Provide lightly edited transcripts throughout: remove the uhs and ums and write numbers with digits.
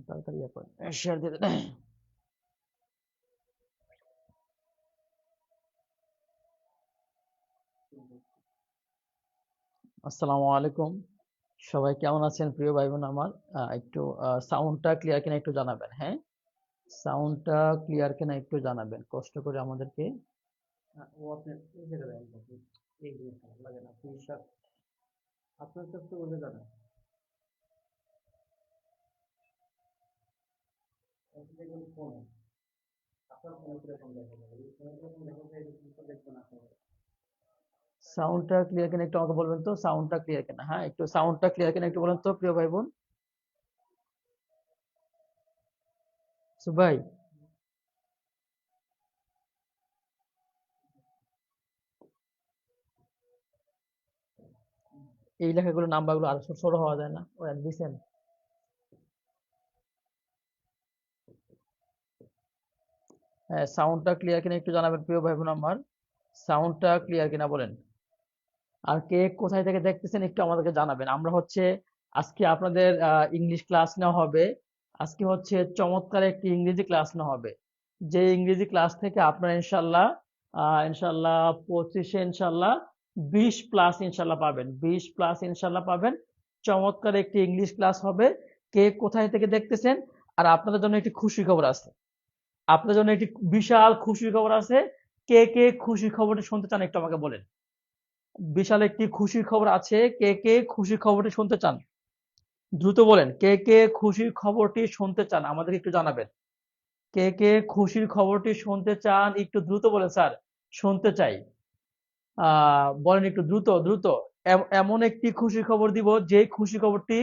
তাড়াতাড়ি শেয়ার দিয়ে দেন। আসসালামু আলাইকুম, সবাই কেমন আছেন প্রিয় ভাই বোন আমার? একটু সাউন্ডটা ক্লিয়ার কিনা একটু জানাবেন। হ্যাঁ, সাউন্ডটা ক্লিয়ার কিনা একটু জানাবেন কষ্ট করে আমাদেরকে। ও আপনার এই জায়গায় রাখবেন, এই জিনিসটা ভালো লাগে না, প্লিজ আপনার কাছে বলে জানান। দেখুন ফোন, আপনার ফোনে কিরকম দেখা যাবে, এই ফোনে কিরকম দেখা যায় এই জিনিসটা দেখবেন আপনারা। সাউন্ডটা ক্লিয়ার কিনা একটু আমাকে বলবেন তো, সাউন্ডটা ক্লিয়ার কিনা। হ্যাঁ, একটু সাউন্ডটা ক্লিয়ার কিনা একটু বলেন তো প্রিয় ভাই বোন। সুবাই, এই লেখাগুলো নাম্বারগুলো আর ছোট হওয়া যায় না? ও দিছেন। হ্যাঁ, সাউন্ডটা ক্লিয়ার কিনা একটু জানাবেন প্রিয় ভাই বোন আমার। সাউন্ডটা ক্লিয়ার কিনা বলেন। আর কে কোথায় থেকে দেখতেছেন একটু আমাদেরকে জানাবেন। আমরা হচ্ছে আজকে আপনাদের ইংলিশ ক্লাস নেওয়া হবে। আজকে হচ্ছে চমৎকার একটি ইংরেজি ক্লাস নেওয়া হবে, যে ইংরেজি ক্লাস থেকে আপনারা ইনশাল্লাহ ইনশাল্লাহ 25-এ ইনশাল্লাহ 20+ ইনশাল্লাহ পাবেন, 20+ ইনশাল্লাহ পাবেন। চমৎকার একটি ইংলিশ ক্লাস হবে। কে কোথায় থেকে দেখতেছেন? আর আপনাদের জন্য একটি খুশি খবর আছে, আপনাদের জন্য একটি বিশাল খুশি খবর আছে। কে কে খুশি খবরটি শুনতে চান একটু আমাকে বলেন। বিশাল একটি খুশির খবর আছে, কে কে খুশির খবরটি শুনতে চান? দ্রুত বলেন, কে কে খুশির খবরটি শুনতে চান আমাদেরকে একটু জানাবেন। কে কে খুশির খবরটি শুনতে চান একটু দ্রুত বলেন, স্যার শুনতে চাই। বলেন একটু দ্রুত দ্রুত। এমন একটি খুশির খবর দিব, যে খুশি খবরটি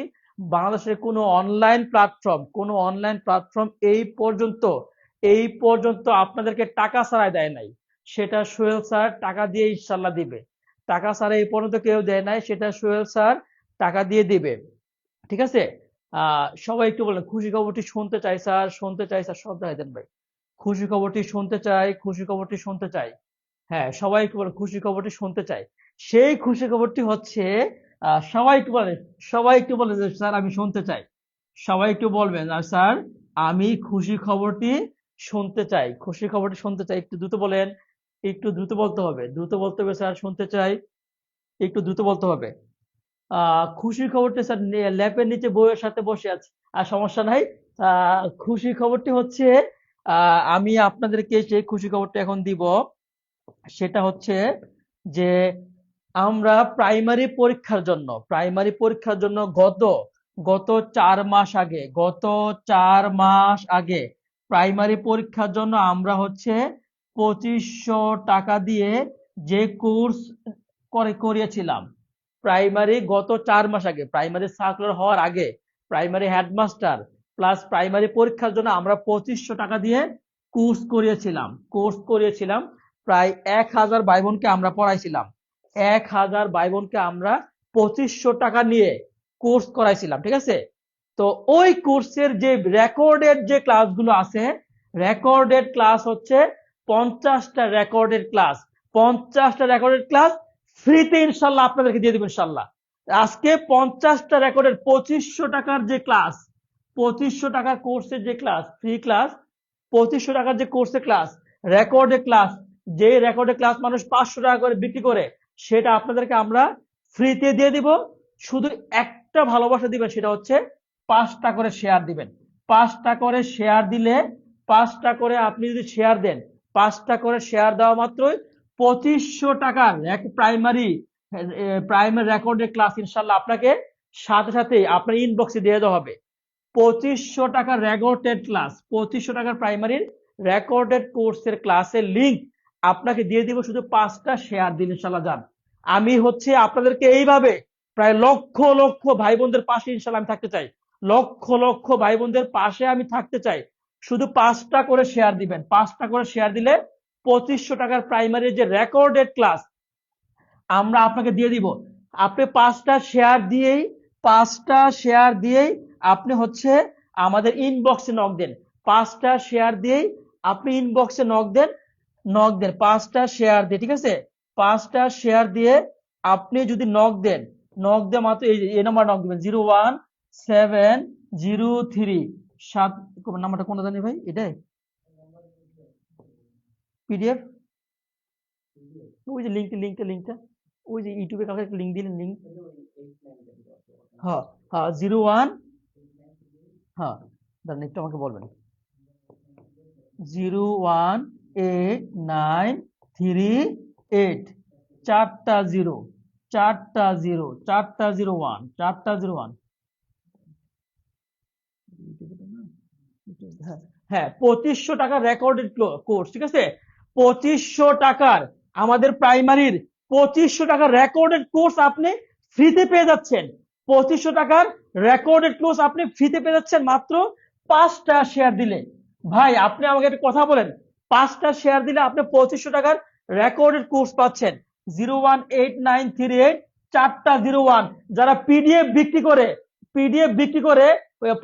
বাংলাদেশের কোনো অনলাইন প্ল্যাটফর্ম এই পর্যন্ত আপনাদেরকে টাকা ছাড়াই দেয় নাই। সেটা সোহেল স্যার টাকা দিয়ে ইনশাল্লাহ দিবে। টাকা ছাড়া এই পর্যন্ত কেউ দেয় নাই, সেটা সোহেল স্যার টাকা দিয়ে দিবে। ঠিক আছে? সবাই একটু বলেন, খুশি খবরটি শুনতে চাই স্যার, শুনতে চাই স্যার, সব দেন ভাই। খুশি খবরটি শুনতে চাই, খুশি খবরটি শুনতে চাই। হ্যাঁ, সবাই একটু বলেন খুশি খবরটি শুনতে চাই। সেই খুশি খবরটি হচ্ছে, সবাই একটু বলেন, সবাই একটু বলেন যে স্যার আমি শুনতে চাই। সবাই একটু বলবেন, স্যার আমি খুশি খবরটি শুনতে চাই, খুশি খবরটি শুনতে চাই। একটু দ্রুত বলেন, একটু দ্রুত বলতে হবে, দ্রুত বলতে হবে স্যার শুনতে চাই, একটু দ্রুত বলতে হবে। খুশির খবরটি স্যার ল্যাপের নিচে বইয়ের সাথে বসে আছে। আর সমস্যা নাই। খুশির খবরটি হচ্ছে, আমি আপনাদেরকে সেই খুশি খবরটা এখন দিব। সেটা হচ্ছে যে আমরা প্রাইমারি পরীক্ষার জন্য গত গত 4 মাস আগে প্রাইমারি পরীক্ষার জন্য আমরা হচ্ছে 2500 টাকা দিয়ে যে কোর্স করিয়েছিলাম। গত 4 মাস আগে, প্রাইমারি সার্কুলার হওয়ার আগে, প্রাইমারি হেডমাস্টার প্লাস প্রাইমারি পরীক্ষার জন্য আমরা 2500 টাকা দিয়ে কোর্স করিয়েছিলাম। প্রায় 1000 ভাই বোনকে আমরা পড়াইছিলাম। 1000 ভাই বোনকে আমরা 2500 টাকা নিয়ে কোর্স করাইছিলাম। ঠিক আছে? তো ওই কোর্সের যে রেকর্ডেড ক্লাসগুলো আছে, রেকর্ডেড ক্লাস হচ্ছে 50টা রেকর্ডেড ক্লাস, 50টা রেকর্ডেড ক্লাস ফ্রিতে ইনশাল্লাহ আপনাদেরকে দিয়ে দেবো ইনশাল্লাহ। আজকে 50টা রেকর্ডের 2500 টাকার যে ক্লাস, 2500 টাকার কোর্সের যে ক্লাস, ফ্রি ক্লাস, 2500 টাকার যে কোর্সের ক্লাস, রেকর্ডেড ক্লাস, যে রেকর্ডেড ক্লাস মানুষ 500 টাকা করে বিক্রি করে, সেটা আপনাদেরকে আমরা ফ্রিতে দিয়ে দিব। শুধু একটা ভালোবাসা দিবেন, সেটা হচ্ছে 5টা করে শেয়ার দিবেন। 5টা করে শেয়ার দিলে, 5টা করে আপনি যদি শেয়ার দেন, 5টা করে শেয়ার দেওয়া মাত্রই 2500 টাকার এক প্রাইমারি রেকর্ডেড ক্লাস ইনশাল্লাহ আপনাকে সাথে সাথে আপনার ইনবক্সে দিয়ে দেওয়া হবে। 2500 টাকার রেকর্ডেড ক্লাস, 2500 টাকার প্রাইমারির রেকর্ডেড কোর্সের ক্লাসের লিঙ্ক আপনাকে দিয়ে দিব শুধু 5টা শেয়ার দিন ইনশাল্লাহ। যান, আমি হচ্ছে আপনাদেরকে এইভাবে প্রায় লক্ষ লক্ষ ভাই বোনদের পাশে ইনশাল্লাহ আমি থাকতে চাই। লক্ষ লক্ষ ভাই বোনদের পাশে আমি থাকতে চাই। শুধু 5টা করে শেয়ার দিবেন, 5টা করে শেয়ার দিলে 2500 টাকার প্রাইমারির যে রেকর্ডেড ক্লাস আমরা আপনাকে দিয়ে দিব। আপনি 5টা শেয়ার দিয়েই আপনি হচ্ছে আমাদের ইনবক্সে নক দেন। 5টা শেয়ার দিয়েই আপনি ইনবক্সে নক দেন 5টা শেয়ার দিয়ে। ঠিক আছে? 5টা শেয়ার দিয়ে আপনি যদি নক দেন মাত্র এই নাম্বার নক দিবেন, 01703 সাত নাম্বারটা কোনটা জানি ভাই, এটাই পিডিএফ। ওই যে লিঙ্কটা ওই যে ইউটিউবে কাউকে একটা লিঙ্ক দিলেন, লিঙ্ক। হ্যাঁ হ্যাঁ 01, হ্যাঁ দাঁড়ান একটু আমাকে বলবেন। 01893 চারটা জিরো, চারটা জিরো, চারটা 01, চারটা 01। হ্যাঁ হ্যাঁ 2500 টাকা রেকর্ডেড কোর্স, ঠিক আছে। 2500 টাকার আমাদের প্রাইমারির 2500 টাকার রেকর্ডেড কোর্স আপনি ফ্রিতে পেয়ে যাচ্ছেন। 2500 টাকার রেকর্ডেড কোর্স আপনি ফ্রিতে পেয়ে যাচ্ছেন মাত্র 5টা শেয়ার দিলে। ভাই আপনি আমাকে একটা কথা বলেন, 5টা শেয়ার দিলে আপনি 2500 টাকার রেকর্ডেড কোর্স পাচ্ছেন। 01893 চারটা 01। যারা পিডিএফ বিক্রি করে, পিডিএফ বিক্রি করে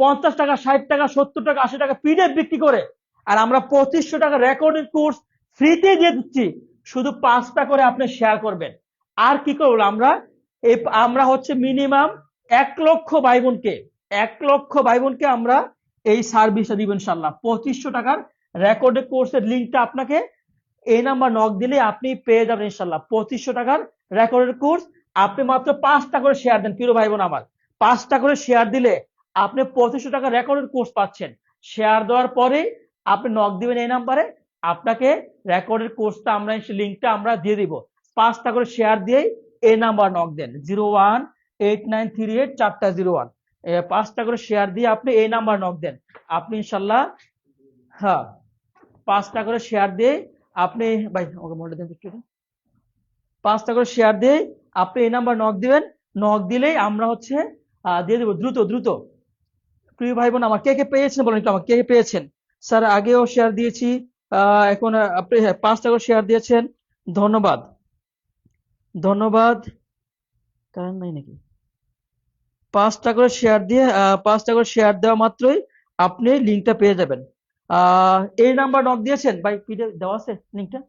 50 টাকা, 60 টাকা, 70 টাকা, 80 টাকা পিডিএফ বিক্রি করে, আর আমরা 2500 টাকা রেকর্ডেড কোর্স ফ্রিতে দিয়ে দিচ্ছি। শুধু 5টা করে আপনি শেয়ার করবেন। আর কি করবো আমরা, এই আমরা হচ্ছে মিনিমাম 1 লক্ষ ভাই বোনকে, 1 লক্ষ ভাই বোনকে আমরা এই সার্ভিসটা দিব ইনশাল্লাহ। 2500 টাকার রেকর্ডেড কোর্সের লিঙ্কটা আপনাকে এই নাম্বার নক দিলে আপনি পেয়ে যাবেন ইনশাল্লাহ। 2500 টাকার রেকর্ডেড কোর্স আপনি মাত্র 5টা করে শেয়ার দেন প্রিয় ভাই বোন আমার। 5টা করে শেয়ার দিলে আপনি 2500 টাকা রেকর্ডেড কোর্স পাচ্ছেন। শেয়ার দেওয়ার পরে আপনি নক দিবেন এই নাম্বারে, আপনাকে রেকর্ডেড কোর্সটা আমরা লিঙ্কটা আমরা দিয়ে দিব। 5টা করে শেয়ার দিয়ে এই নাম্বার নক দেন, 01893 চারটা 01। 5টা করে শেয়ার দিয়ে আপনি এই নাম্বার নক দেন, আপনি ইনশাল্লাহ, হ্যাঁ 5টা করে শেয়ার দিয়ে আপনি, ভাই আমাকে মনে দেন একটু। 5টা করে শেয়ার দিয়ে আপনি এই নাম্বার নক দিবেন। নক দিলেই আমরা হচ্ছে দিয়ে দেবো দ্রুত দ্রুত। প্রিয় ভাই বোন আমার কে কে পেয়েছেন বলেন একটু আমাকে, কে কে পেয়েছেন? স্যার আগেও শেয়ার দিয়েছি, এখন আপনি, হ্যাঁ 5টা করে শেয়ার দিয়েছেন, ধন্যবাদ ধন্যবাদ। কারণ নাই নাকি? 5টা করে শেয়ার দিয়ে 5টা করে শেয়ার দেওয়া মাত্রই আপনি লিঙ্কটা পেয়ে যাবেন। এই নাম্বার নক দিয়েছেন ভাই, পিডিএফ দেওয়া আছে লিঙ্কটা।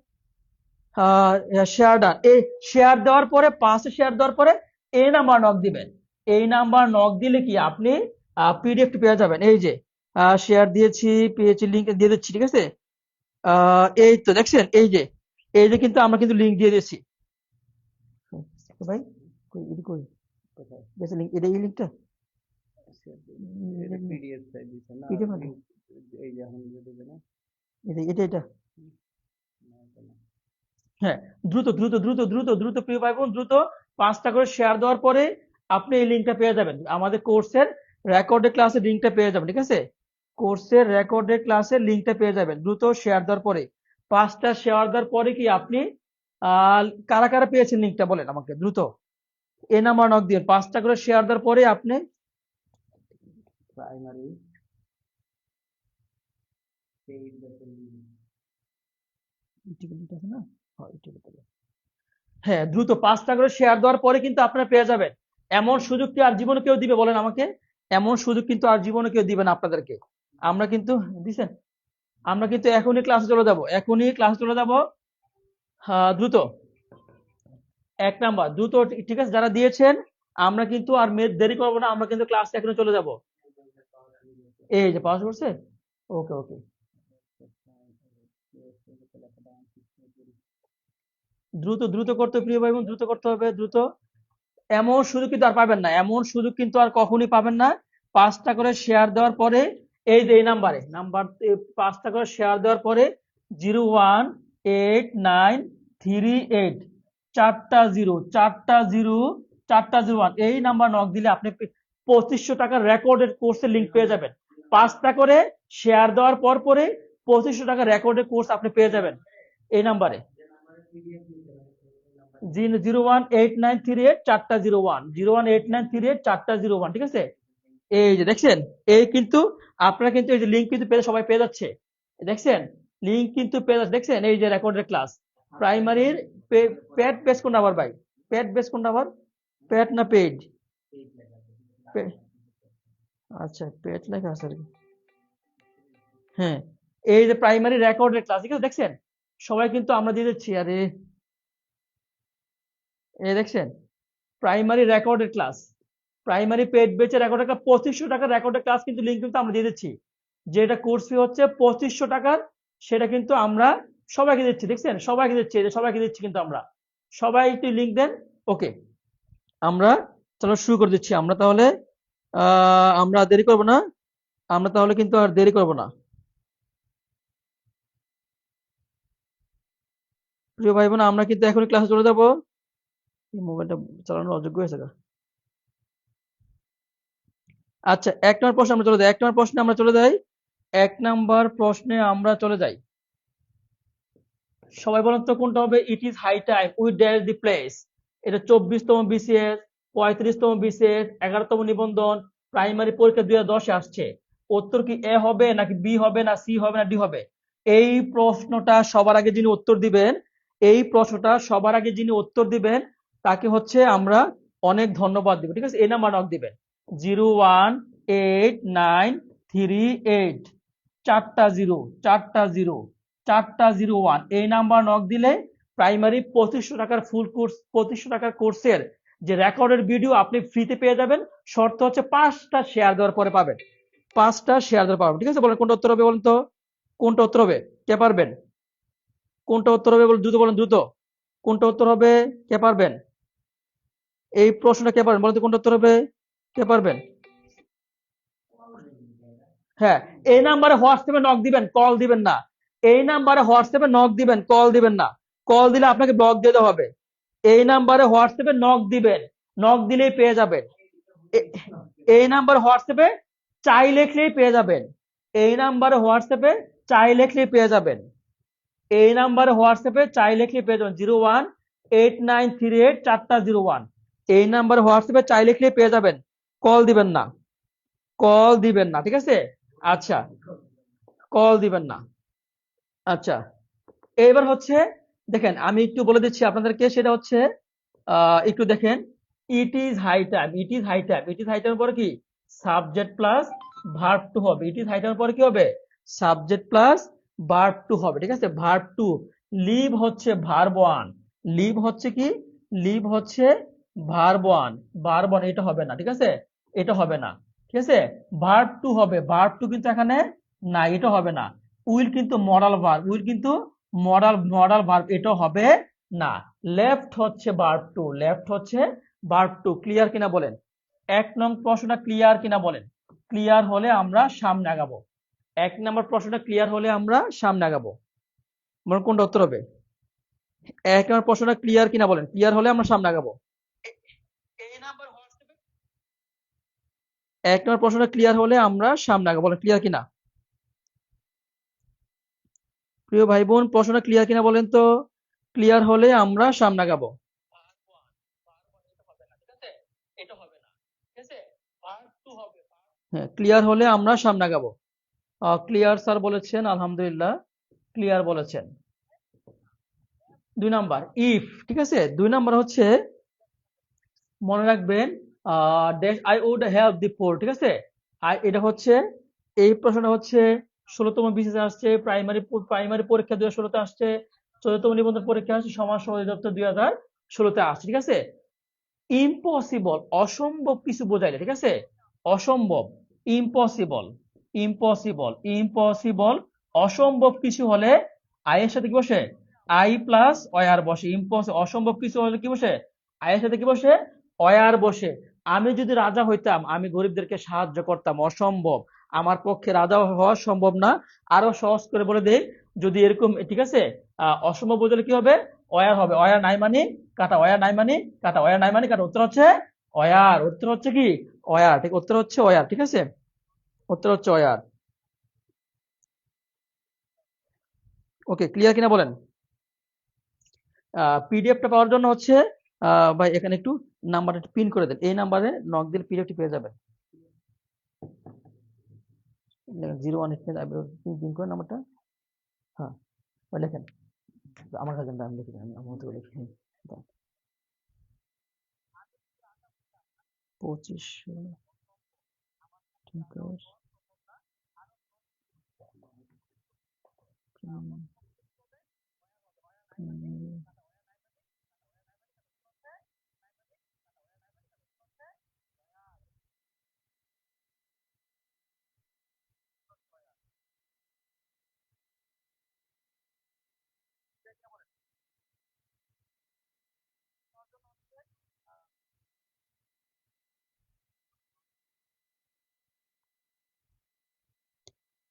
শেয়ার ডান, এই শেয়ার দেওয়ার পরে 5 শেয়ার দেওয়ার পরে এই নাম্বার নক দিবেন। এই নাম্বার নক দিলে কি আপনি পিডিএফ পেয়ে যাবেন। এই যে শেয়ার দিয়েছি, পেয়েছি, লিঙ্ক দিয়ে দিচ্ছি, ঠিক আছে। এই তো দেখছেন, এই যে কিন্তু আমরা কিন্তু লিঙ্ক দিয়ে দিয়েছি ভাই। কই এটা, কই গেছে লিঙ্ক, এটা এই লিঙ্কটা পিডিএফ চাই দিছে না, পিডিএফ না, এই যে এখন দিয়ে দেবে না। এটা হ্যাঁ দ্রুত দ্রুত দ্রুত দ্রুত দ্রুত প্রিয় ভাই বোন দ্রুত 5টা করে শেয়ার দেওয়ার পরে আপনি এই লিঙ্কটা পেয়ে যাবেন, আমাদের কোর্সের রেকর্ডেড ক্লাসের লিঙ্কটা পেয়ে যাবেন, ঠিক আছে। কোর্সের রেকর্ডেড ক্লাসের লিঙ্কটা পেয়ে যাবেন দ্রুত শেয়ার দেওয়ার পরে। 5টা শেয়ার দেওয়ার পরে কি আপনি কারা কারা পেয়েছেন লিঙ্কটা বলেন আমাকে দ্রুত। এ নাম্বার নক দিয়ে 5টা করে শেয়ার দেওয়ার পরে আপনি প্রাইমারি পেইড ব্যাচের না, হ্যাঁ দ্রুত 5টা করে শেয়ার দেওয়ার পরে কিন্তু আপনারা পেয়ে যাবেন। এমন সুযোগ কি আর জীবনে কেউ দিবে বলেন আমাকে? এমন সুযোগ কিন্তু আর জীবনে কেউ দিবে না আপনাদেরকে। আমরা কিন্তু দিছেন, আমরা কিন্তু এখনই ক্লাসে চলে যাব, এখনই ক্লাসে চলে যাব। হ্যাঁ দ্রুত 1 নাম্বার দ্রুত, ঠিক আছে যারা দিয়েছেন আমরা কিন্তু আর দেরি করবো না, আমরা কিন্তু ক্লাসে এখনই চলে যাব। এই যে পাস করছে, ওকে ওকে দ্রুত দ্রুত করতে হবে প্রিয় ভাই বোন, দ্রুত করতে হবে দ্রুত। এমন সুযোগ কিন্তু আর পাবেন না, এমন সুযোগ কিন্তু আর কখনই পাবেন না। 5টা করে শেয়ার দেওয়ার পরে এই যে এই নাম্বারে 5টা করে শেয়ার দেওয়ার পরে 01893 চারটা 0, চারটা 0, চারটা 01 এই নাম্বার নক দিলে আপনি 2500 টাকার রেকর্ডেড কোর্সের লিঙ্ক পেয়ে যাবেন। 5টা করে শেয়ার দেওয়ার পর পরে 2500 টাকা রেকর্ডেড কোর্স আপনি পেয়ে যাবেন এই নাম্বারে। 01893 চারটা 01, 01893 চারটা 01, ঠিক আছে। এই যে দেখছেন, এই কিন্তু আপনারা কিন্তু এই যে লিঙ্ক কিন্তু পেয়ে সবাই পেয়ে যাচ্ছে, দেখছেন লিঙ্ক কিন্তু পেয়ে যাচ্ছে, দেখছেন এই যে রেকর্ডেড ক্লাস প্রাইমারির পেড বেস কোনটা আবার ভাই, পেড বেস কোনটা আবার, পেড না পেইড? আচ্ছা পেড লেখা আছে আর কি। হ্যাঁ এই যে প্রাইমারি রেকর্ডেড ক্লাস, ঠিক আছে দেখছেন সবাই কিন্তু আমরা দিয়ে দিচ্ছি। আরে এই দেখছেন primary recorded class, primary paid বেচে রেকর্ডেড ক্লাস 2500 টাকার রেকর্ডেড ক্লাস কিন্তু লিঙ্ক কিন্তু আমরা দিয়ে দিচ্ছি। যেটা কোর্স ফি হচ্ছে 2500 টাকার, সেটা কিন্তু আমরা সবাইকে দিচ্ছি, দেখছেন সবাইকে দিচ্ছি, এই যে সবাইকে দিচ্ছি কিন্তু আমরা, সবাই একটু লিঙ্ক দেন। ওকে, আমরা চলো শুরু করে দিচ্ছি আমরা তাহলে। আমরা দেরি করব না, আমরা তাহলে কিন্তু আর দেরি করব না। প্রিয় ভাই বোন, আমরা কিন্তু এখনই ক্লাসে চলে যাব। এই মোবাইলটা চালানোর অযোগ্য হয়েছে গা। আচ্ছা, 1 নম্বর প্রশ্নে আমরা চলে যাই, 1 নম্বর প্রশ্নে আমরা চলে যাই, 1 নম্বর প্রশ্নে আমরা চলে যাই। সবাই বলেন তো কোনটা হবে? It is high time we dash the place. এটা 24তম বিসিএস, 35তম বিসিএস, 11তম নিবন্ধন, প্রাইমারি পরীক্ষা 2010-এ আসছে। উত্তর কি এ হবে নাকি বি হবে না সি হবে না ডি হবে? এই প্রশ্নটা সবার আগে যিনি উত্তর দিবেন, এই প্রশ্নটা সবার আগে যিনি উত্তর দিবেন তাকে হচ্ছে আমরা অনেক ধন্যবাদ দিব, ঠিক আছে? এই নাম্বার নক দিবেন 0189338, চারটা জিরো, চারটা জিরো, 401, এই নাম্বার নক দিলে প্রাইমারি 2500 টাকার ফুল কোর্স, 2500 টাকার কোর্সের যে রেকর্ডের ভিডিও আপনি ফ্রিতে পেয়ে যাবেন। শর্ত হচ্ছে 5টা শেয়ার দেওয়ার পরে পাবেন, 5টা শেয়ার দেওয়ার পাবেন, ঠিক আছে? বলেন কোনটা উত্তর হবে, বলেন তো কোনটা উত্তর হবে, কে পারবেন? কোনটা উত্তর হবে বলেন, দ্রুত বলেন, দ্রুত কোনটা উত্তর হবে, কে পারবেন? এই প্রশ্নটা কে পারবেন, বলেন তো কোনটা উত্তর হবে, কে পারবেন? হ্যাঁ, এই নাম্বারে হোয়াটসঅ্যাপে নক দিবেন, কল দিবেন না। এই নাম্বারে হোয়াটসঅ্যাপে নক দিবেন, কল দিবেন না। কল দিলে আপনাকে ব্লক দিতে হবে। এই নাম্বারে হোয়াটসঅ্যাপে নক দিবেন, নক দিলেই পেয়ে যাবেন। এ- এই নাম্বার হোয়াটসঅ্যাপে চাই লিখলেই পেয়ে যাবেন। এই নাম্বারে হোয়াটসঅ্যাপে চাই লিখলেই পেয়ে যাবেন। এই নাম্বারে হোয়াটসঅ্যাপে চাই লিখলেই পেয়ে যাবেন 0189384 401। এই নাম্বারে হোয়াটসঅ্যাপে চাই লিখলেই পেয়ে যাবেন, কল দিবেন না, কল দিবেন না, ঠিক আছে? আচ্ছা, কল দিবেন না। আচ্ছা, এবার হচ্ছে দেখেন, আমি একটু বলে দিচ্ছি আপনাদেরকে, সেটা হচ্ছে একটু দেখেন, it is high time, it is high time, it is high টাইমের পরে কি সাবজেক্ট প্লাস ভার্ব টু হবে। ইট ইজ হাই টাইমের পরে কি হবে? সাবজেক্ট প্লাস ভার্ব টু হবে, ঠিক আছে? Verb two. লিভ হচ্ছে ভার্ব ওয়ান, লিভ হচ্ছে কি, লিভ হচ্ছে ভার্ব ওয়ান, ভার্ব ওয়ান, এটা হবে না, ঠিক আছে? এটা হবে না, ঠিক আছে? ভার্ব টু হবে, ভার্ব টু কিন্তু এখানে না, এটা হবে না। উইল কিন্তু মডাল ভার্ব, উইল কিন্তু মডাল মডাল ভার্ব, এটা হবে না। লেফট হচ্ছে ভার্ব টু, লেফট হচ্ছে ভার্ব টু। ক্লিয়ার কিনা বলেন? 1 নং প্রশ্নটা ক্লিয়ার কিনা বলেন? ক্লিয়ার হলে আমরা সামনে আগাবো। 1 নম্বর প্রশ্নটা ক্লিয়ার হলে আমরা সামনে আগাবো। বলেন কোনটা উত্তর হবে? 1 নম্বর প্রশ্নটা ক্লিয়ার কিনা বলেন? ক্লিয়ার হলে আমরা সামনে আগাবো। এই নাম্বার হোয়াটসঅ্যাপে 1 নম্বর প্রশ্নটা ক্লিয়ার হলে আমরা সামনে আগাবো, বলেন ক্লিয়ার কিনা? প্রিয় ভাই বোন, প্রশ্নটা ক্লিয়ার কিনা বলেন তো? ক্লিয়ার হলে আমরা সামনে আগাবো। হ্যাঁ, ক্লিয়ার হলে আমরা সামনে আগাবো। ক্লিয়ার স্যার বলেছেন, আলহামদুলিল্লাহ ক্লিয়ার বলেছেন। 2 নাম্বার ইফ, ঠিক আছে? 2 নাম্বার হচ্ছে মনে রাখবেন, dash I would have the four, ঠিক আছে? এটা হচ্ছে, এই প্রশ্নটা হচ্ছে 16তম বিসিএস আসছে, প্রাইমারি প্রাইমারি পরীক্ষা 2016-তে আসছে, 14তম নিবন্ধন পরীক্ষা আসছে, সমাজ সমাজ অধিদপ্তর 2016-তে আসছে, ঠিক আছে? ইম্পসিবল, অসম্ভব কিছু বোঝাইলে, ঠিক আছে? অসম্ভব, ইম্পসিবল, ইম্পসিবল, ইম্পসিবল, অসম্ভব কিছু হলে আই এর সাথে কি বসে? আই প্লাস ওয়ার বসে। অসম্ভব কিছু হলে কি বসে? আই এর সাথে কি বসে? ওয়ার বসে। আমি যদি রাজা হইতাম, আমি গরিবদেরকে সাহায্য করতাম, অসম্ভব, আমার পক্ষে রাজা হওয়া সম্ভব না। আরো সহজ করে বলে দেই, যদি এরকম, ঠিক আছে, অসম্ভব বোঝালে কি হবে? ওয়ার হবে। ওয়ার নাই মানে কাটা, ওয়ার নাই মানে কাটা, ওয়ার নাই মানে কাটা, উত্তর হচ্ছে ওয়ার, উত্তর হচ্ছে কি ওয়ার, ঠিক, উত্তর হচ্ছে ওয়ার, ঠিক আছে? উত্তর হচ্ছে ওয়ার। ওকে, ক্লিয়ার কিনা বলেন? পিডিএফটা পাওয়ার জন্য হচ্ছে ভাই এখানে একটু নাম্বারটা পিন করে দেন, এই নাম্বারে নক দিলে পিডিএফটি পেয়ে যাবেন। 018 পিন করে নাম্বারটা, হ্যাঁ ওই লেখেন, আমার কাছে আমি লিখে দিই, আমি আমার মতো করে লিখি। 2500, ঠিক আছে।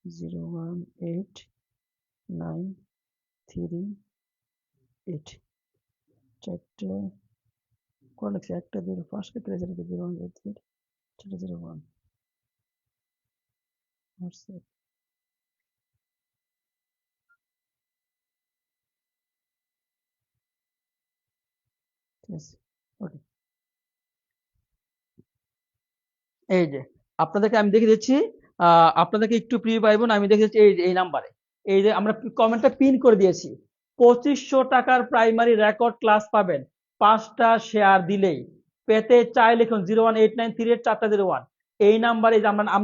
01893 চারটে কোন লিখছে একটা 0 ফার্স্ট কে প্রেজেন্ট 018 সেটা 01 হোয়াটসঅ্যাপ ঠিক আছে ওকে এই যে আপনাদেরকে আমি দেখে দিচ্ছি আপনাদেরকে একটু প্রিয় ভাই বোন আমি দেখে দিচ্ছি এই নাম্বারে এই যে আমরা কমেন্টটা পিন করে দিয়েছি 2500 টাকার প্রাইমারি রেকর্ড ক্লাস পাবেন 5টা শেয়ার দিলেই পেতে চাই লিখুন 018938401 এই নাম্বারে যে আমরা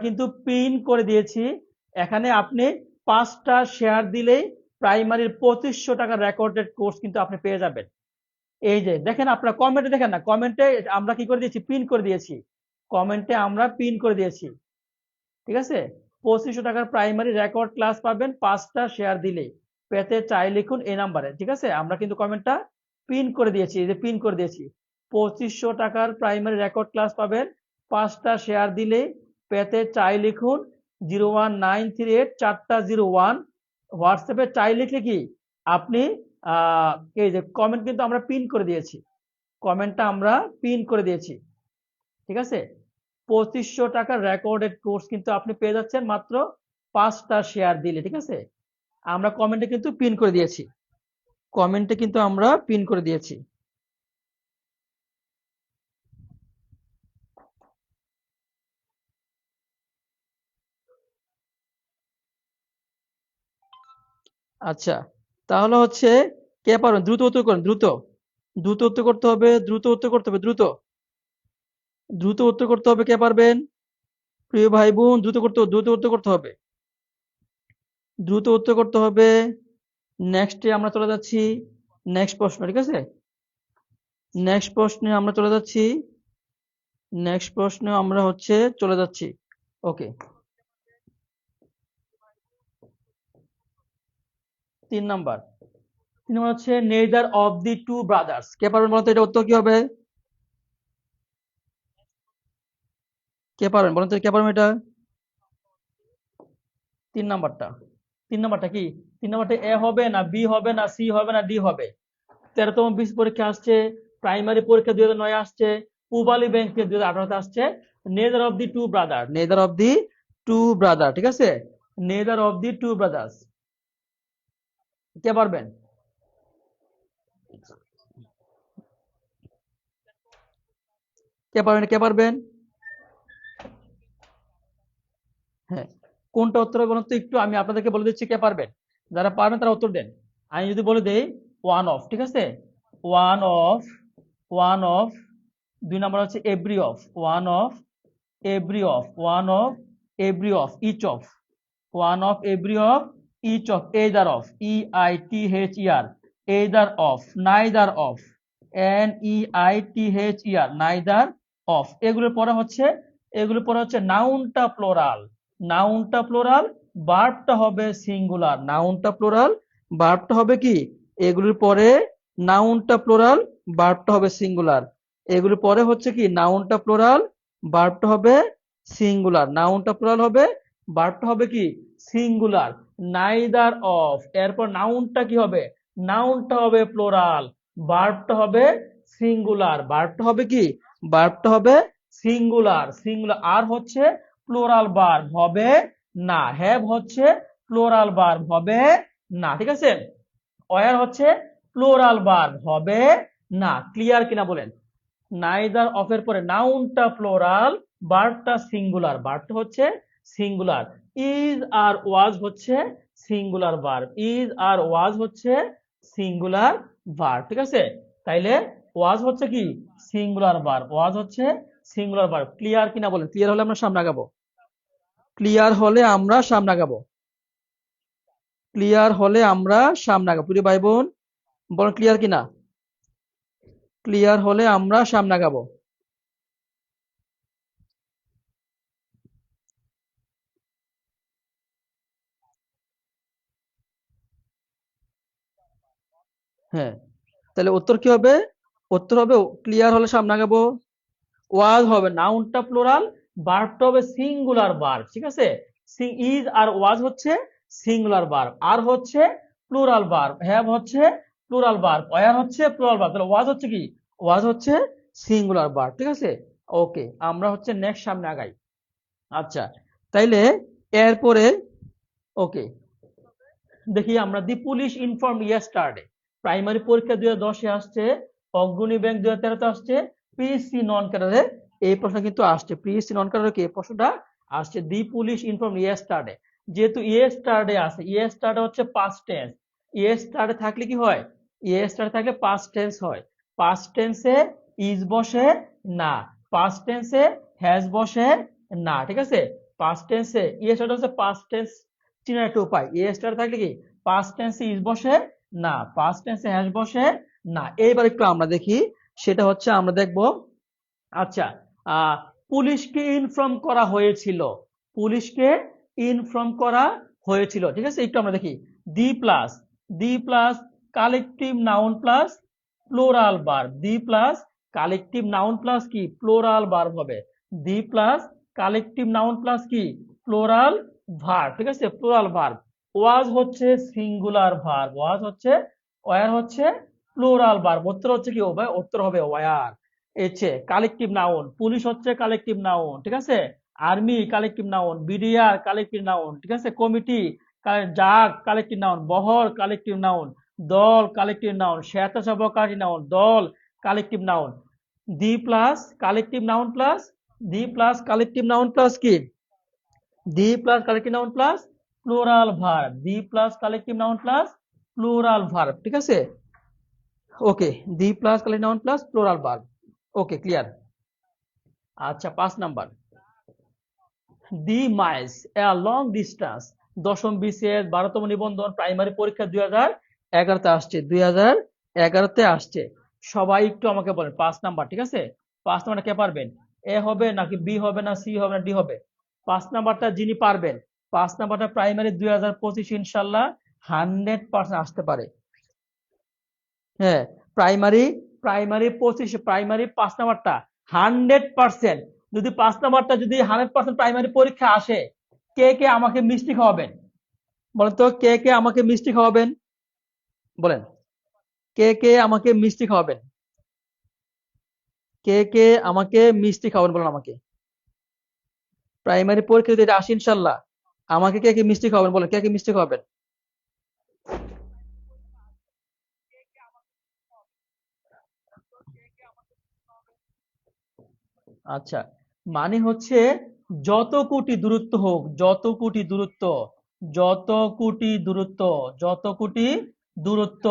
কিন্তু পিন করে দিয়েছি এখানে আপনি 5টা শেয়ার দিলেই প্রাইমারির 2500 টাকার রেকর্ডেড কোর্স কিন্তু আপনি পেয়ে যাবেন এই যে দেখেন আপনারা কমেন্টে দেখেন না কমেন্টে আমরা কি করে দিয়েছি পিন করে দিয়েছি কমেন্টে আমরা পিন করে দিয়েছি ঠিক আছে 2500 টাকার প্রাইমারি রেকর্ড ক্লাস পাবেন 5টা শেয়ার দিলে পেতে চাই লিখুন এই নাম্বারে ঠিক আছে আমরা কিন্তু কমেন্টটা পিন করে দিয়েছি এই যে পিন করে দিয়েছি 2500 টাকার প্রাইমারি রেকর্ড ক্লাস পাবেন 5টা শেয়ার দিলে পেতে চাই লিখুন 01938 হোয়াটসঅ্যাপে চাই লিখলে কি আপনি এই যে কমেন্ট কিন্তু আমরা পিন করে দিয়েছি কমেন্টটা আমরা পিন করে দিয়েছি ঠিক আছে 2500 টাকার রেকর্ডেড কোর্স কিন্তু আপনি পেয়ে যাচ্ছেন মাত্র 5টা শেয়ার দিলে ঠিক আছে আমরা কমেন্টে কিন্তু পিন করে দিয়েছি কমেন্টে কিন্তু আমরা পিন করে দিয়েছি আচ্ছা তাহলে হচ্ছে কে পারবেন দ্রুত উত্তর করেন দ্রুত দ্রুত উত্তর করতে হবে দ্রুত উত্তর করতে হবে দ্রুত দ্রুত উত্তর করতে হবে কে পারবেন প্রিয় ভাই বোন দ্রুত উত্তর করতে হবে দ্রুত উত্তর করতে হবে নেক্সটে আমরা চলে যাচ্ছি নেক্সট প্রশ্ন ঠিক আছে নেক্সট প্রশ্নে আমরা চলে যাচ্ছি নেক্সট প্রশ্নে আমরা হচ্ছে চলে যাচ্ছি ওকে 3 নাম্বার হচ্ছে neither of the two brothers কে পারবেন বলতো এটা উত্তর কি হবে কে পারবেন বলেন তো কে পারবেন এটা 3 নাম্বারটা 3 নাম্বারটা কি 3 নাম্বারটা এ হবে না বি হবে না সি হবে না ডি হবে 13তম বিসি পরীক্ষা আসছে প্রাইমারি পরীক্ষা 2009 আসছে পূবালী ব্যাংক 2018 আসছে neither of the two brother neither of the two brother ঠিক আছে neither of the two brothers কে পারবেন কে পারবেন হ্যাঁ কোনটা উত্তর হবে বলুন তো একটু আমি আপনাদেরকে বলে দিচ্ছি কে পারবেন যারা পারবেন তারা উত্তর দেন আমি যদি বলে দেই ওয়ান অফ ঠিক আছে ওয়ান অফ 2 নাম্বার হচ্ছে every of one of every of each of one of every of each of either of EITHER either of neither of NEITHER neither of এগুলোর পরে হচ্ছে নাউনটা প্লোরাল ভার্বটা হবে সিঙ্গুলার নাউনটা প্লোরাল ভার্বটা হবে কি এগুলোর পরে নাউনটা প্লোরাল ভার্বটা হবে সিঙ্গুলার এগুলোর পরে হচ্ছে কি নাউনটা প্লোরাল ভার্বটা হবে সিঙ্গুলার নাউনটা প্লোরাল হবে ভার্বটা হবে কি সিঙ্গুলার নাইদার অফ এরপর নাউনটা কি হবে নাউনটা হবে প্লোরাল ভার্বটা হবে সিঙ্গুলার ভার্বটা হবে কি ভার্বটা হবে সিঙ্গুলার আর হচ্ছে প্লোরাল ভার্ব হবে না হ্যাভ হচ্ছে প্লোরাল ভার্ব হবে না ঠিক আছে ওয়্যার হচ্ছে প্লোরাল ভার্ব হবে না ক্লিয়ার কিনা বলেন নাইদার অফ এর পরে নাউনটা প্লোরাল ভার্বটা সিঙ্গুলার ভার্বটা হচ্ছে সিঙ্গুলার ইজ আর ওয়াজ হচ্ছে সিঙ্গুলার ভার্ব ইজ আর ওয়াজ হচ্ছে সিঙ্গুলার ভার্ব ঠিক আছে তাইলে ওয়াজ হচ্ছে কি সিঙ্গুলার ভার্ব ওয়াজ হচ্ছে সিঙ্গুলার ভার্ব ক্লিয়ার কিনা বলেন ক্লিয়ার হলে আমরা সামনে আগাবো ক্লিয়ার হলে আমরা সামনে আগাবো ক্লিয়ার হলে আমরা সামনে আগাবো প্রিয় ভাই বোন বলেন ক্লিয়ার কিনা ক্লিয়ার হলে আমরা সামনে আগাবো হ্যাঁ তাহলে উত্তর কি হবে উত্তর হবে ক্লিয়ার হলে সামনে আগাবো ওয়াজ হবে নাউনটা প্লোরাল ভার্বটা হবে সিঙ্গুলার ভার্ব, ঠিক আছে। ইজ আর ওয়াজ হচ্ছে সিঙ্গুলার ভার্ব, আর হচ্ছে প্লুরাল ভার্ব, হ্যাভ হচ্ছে প্লুরাল ভার্ব, ওয়্যার হচ্ছে প্লুরাল ভার্ব, তাহলে ওয়াজ হচ্ছে কি, ওয়াজ হচ্ছে সিঙ্গুলার ভার্ব, ঠিক আছে। ওকে, আমরা হচ্ছে নেক্সট সামনে আগাই। আচ্ছা, তাইলে এরপরে ওকে দেখি আমরা, দি পুলিশ ইনফর্ম ইয়েস্টারডে, প্রাইমারি পরীক্ষা 2010-এ আসছে, অগ্রণী ব্যাংক 2013-তে আসছে, পিএসসি নন ক্যাডারে এই প্রশ্ন কিন্তু আসছে, পিএসসি নন ক্যাডারে কি এই প্রশ্নটা আসছে, দি পুলিশ ইনফর্ম ইয়েস্টারডে। যেহেতু ইয়েস্টারডে আছে, ইয়েস্টারডে হচ্ছে পাস্ট টেন্স, ইয়েস্টারডে থাকলে কি হয়, ইয়েস্টারডে থাকলে পাস্ট টেন্স হয়, পাস্ট টেন্সে ইজ বসে না, পাস্ট টেন্সে হ্যাজ বসে না, ঠিক আছে। পাস্ট টেন্সে ইয়েস্টারডে হচ্ছে পাস্ট টেন্স চিনার একটা উপায়, ইয়েস্টার থাকলে কি পাস্ট টেন্সে ইজ বসে না, পাস্ট টেন্সে হ্যাজ বসে না। এইবার একটু আমরা দেখি, সেটা হচ্ছে আমরা দেখব। আচ্ছা, পুলিশকে ইনফর্ম করা হয়েছিল, পুলিশকে ইনফর্ম করা হয়েছিল, ঠিক আছে। একটু আমরা দেখি, দি plus collective noun plus plural verb, the plus collective noun plus কি প্লোরাল ভার্ব হবে, দি প্লাস কালেকটিভ নাউন প্লাস কি প্লোরাল ভার্ব, ঠিক আছে, প্লোরাল ভার্ব। ওয়াজ হচ্ছে সিঙ্গুলার ভার্ব, ওয়াজ হচ্ছে, ওয়্যার হচ্ছে প্লোরাল ভার্ব, উত্তর হচ্ছে কি হবে, উত্তর হবে ওয়্যার। এছে কালেকটিভ নাউন, পুলিশ হচ্ছে কালেকটিভ নাউন, ঠিক আছে, army collective noun, BDR collective noun, ঠিক আছে, কমিটি, জাগ কালেকটিভ নাউন, বহর কালেকটিভ নাউন, দল কালেকটিভ নাউন, স্বেচ্ছাসেবক নাউন, দল collective noun. The plus collective noun plus, the plus collective noun plus কি, the plus collective noun plus plural verb, the plus collective noun plus plural verb, ঠিক আছে। Okay, the plus collective noun plus plural verb. Okay, clear. আচ্ছা, 5 number, the Miles a long distance, দশম BCS 12তম নিবন্ধন primary পরীক্ষা 2011-তে আসছে, 2011-তে আসছে। সবাই একটু আমাকে বলেন 5 নাম্বার, ঠিক আছে, 5 নাম্বারটা কে পারবেন, এ হবে নাকি বি হবে না সি হবে না ডি হবে, 5 নাম্বারটা যিনি পারবেন, 5 নাম্বারটা প্রাইমারি 2025 ইনশাল্লাহ 100% আসতে পারে। হ্যাঁ, প্রাইমারি, প্রাইমারি 5 নাম্বারটা 100%, যদি 5 নাম্বারটা যদি 100% প্রাইমারি পরীক্ষা আসে, কে কে আমাকে মিষ্টি খাওয়াবেন, বলেন তো, কে কে আমাকে মিষ্টি খাওয়াবেন, বলেন, কে কে আমাকে মিষ্টি খাওয়াবেন, কে কে আমাকে মিষ্টি খাওয়াবেন, বলেন আমাকে, প্রাইমারি পরীক্ষা যদি এটা আসে ইনশাল্লাহ, আমাকে কে কে মিষ্টি খাওয়াবেন, বলেন কে কে মিষ্টি খাওয়াবেন। আচ্ছা, মানে হচ্ছে যত কোটি দূরত্ব হোক, যত কোটি দূরত্ব, যত কোটি দূরত্ব, যত কোটি দূরত্ব,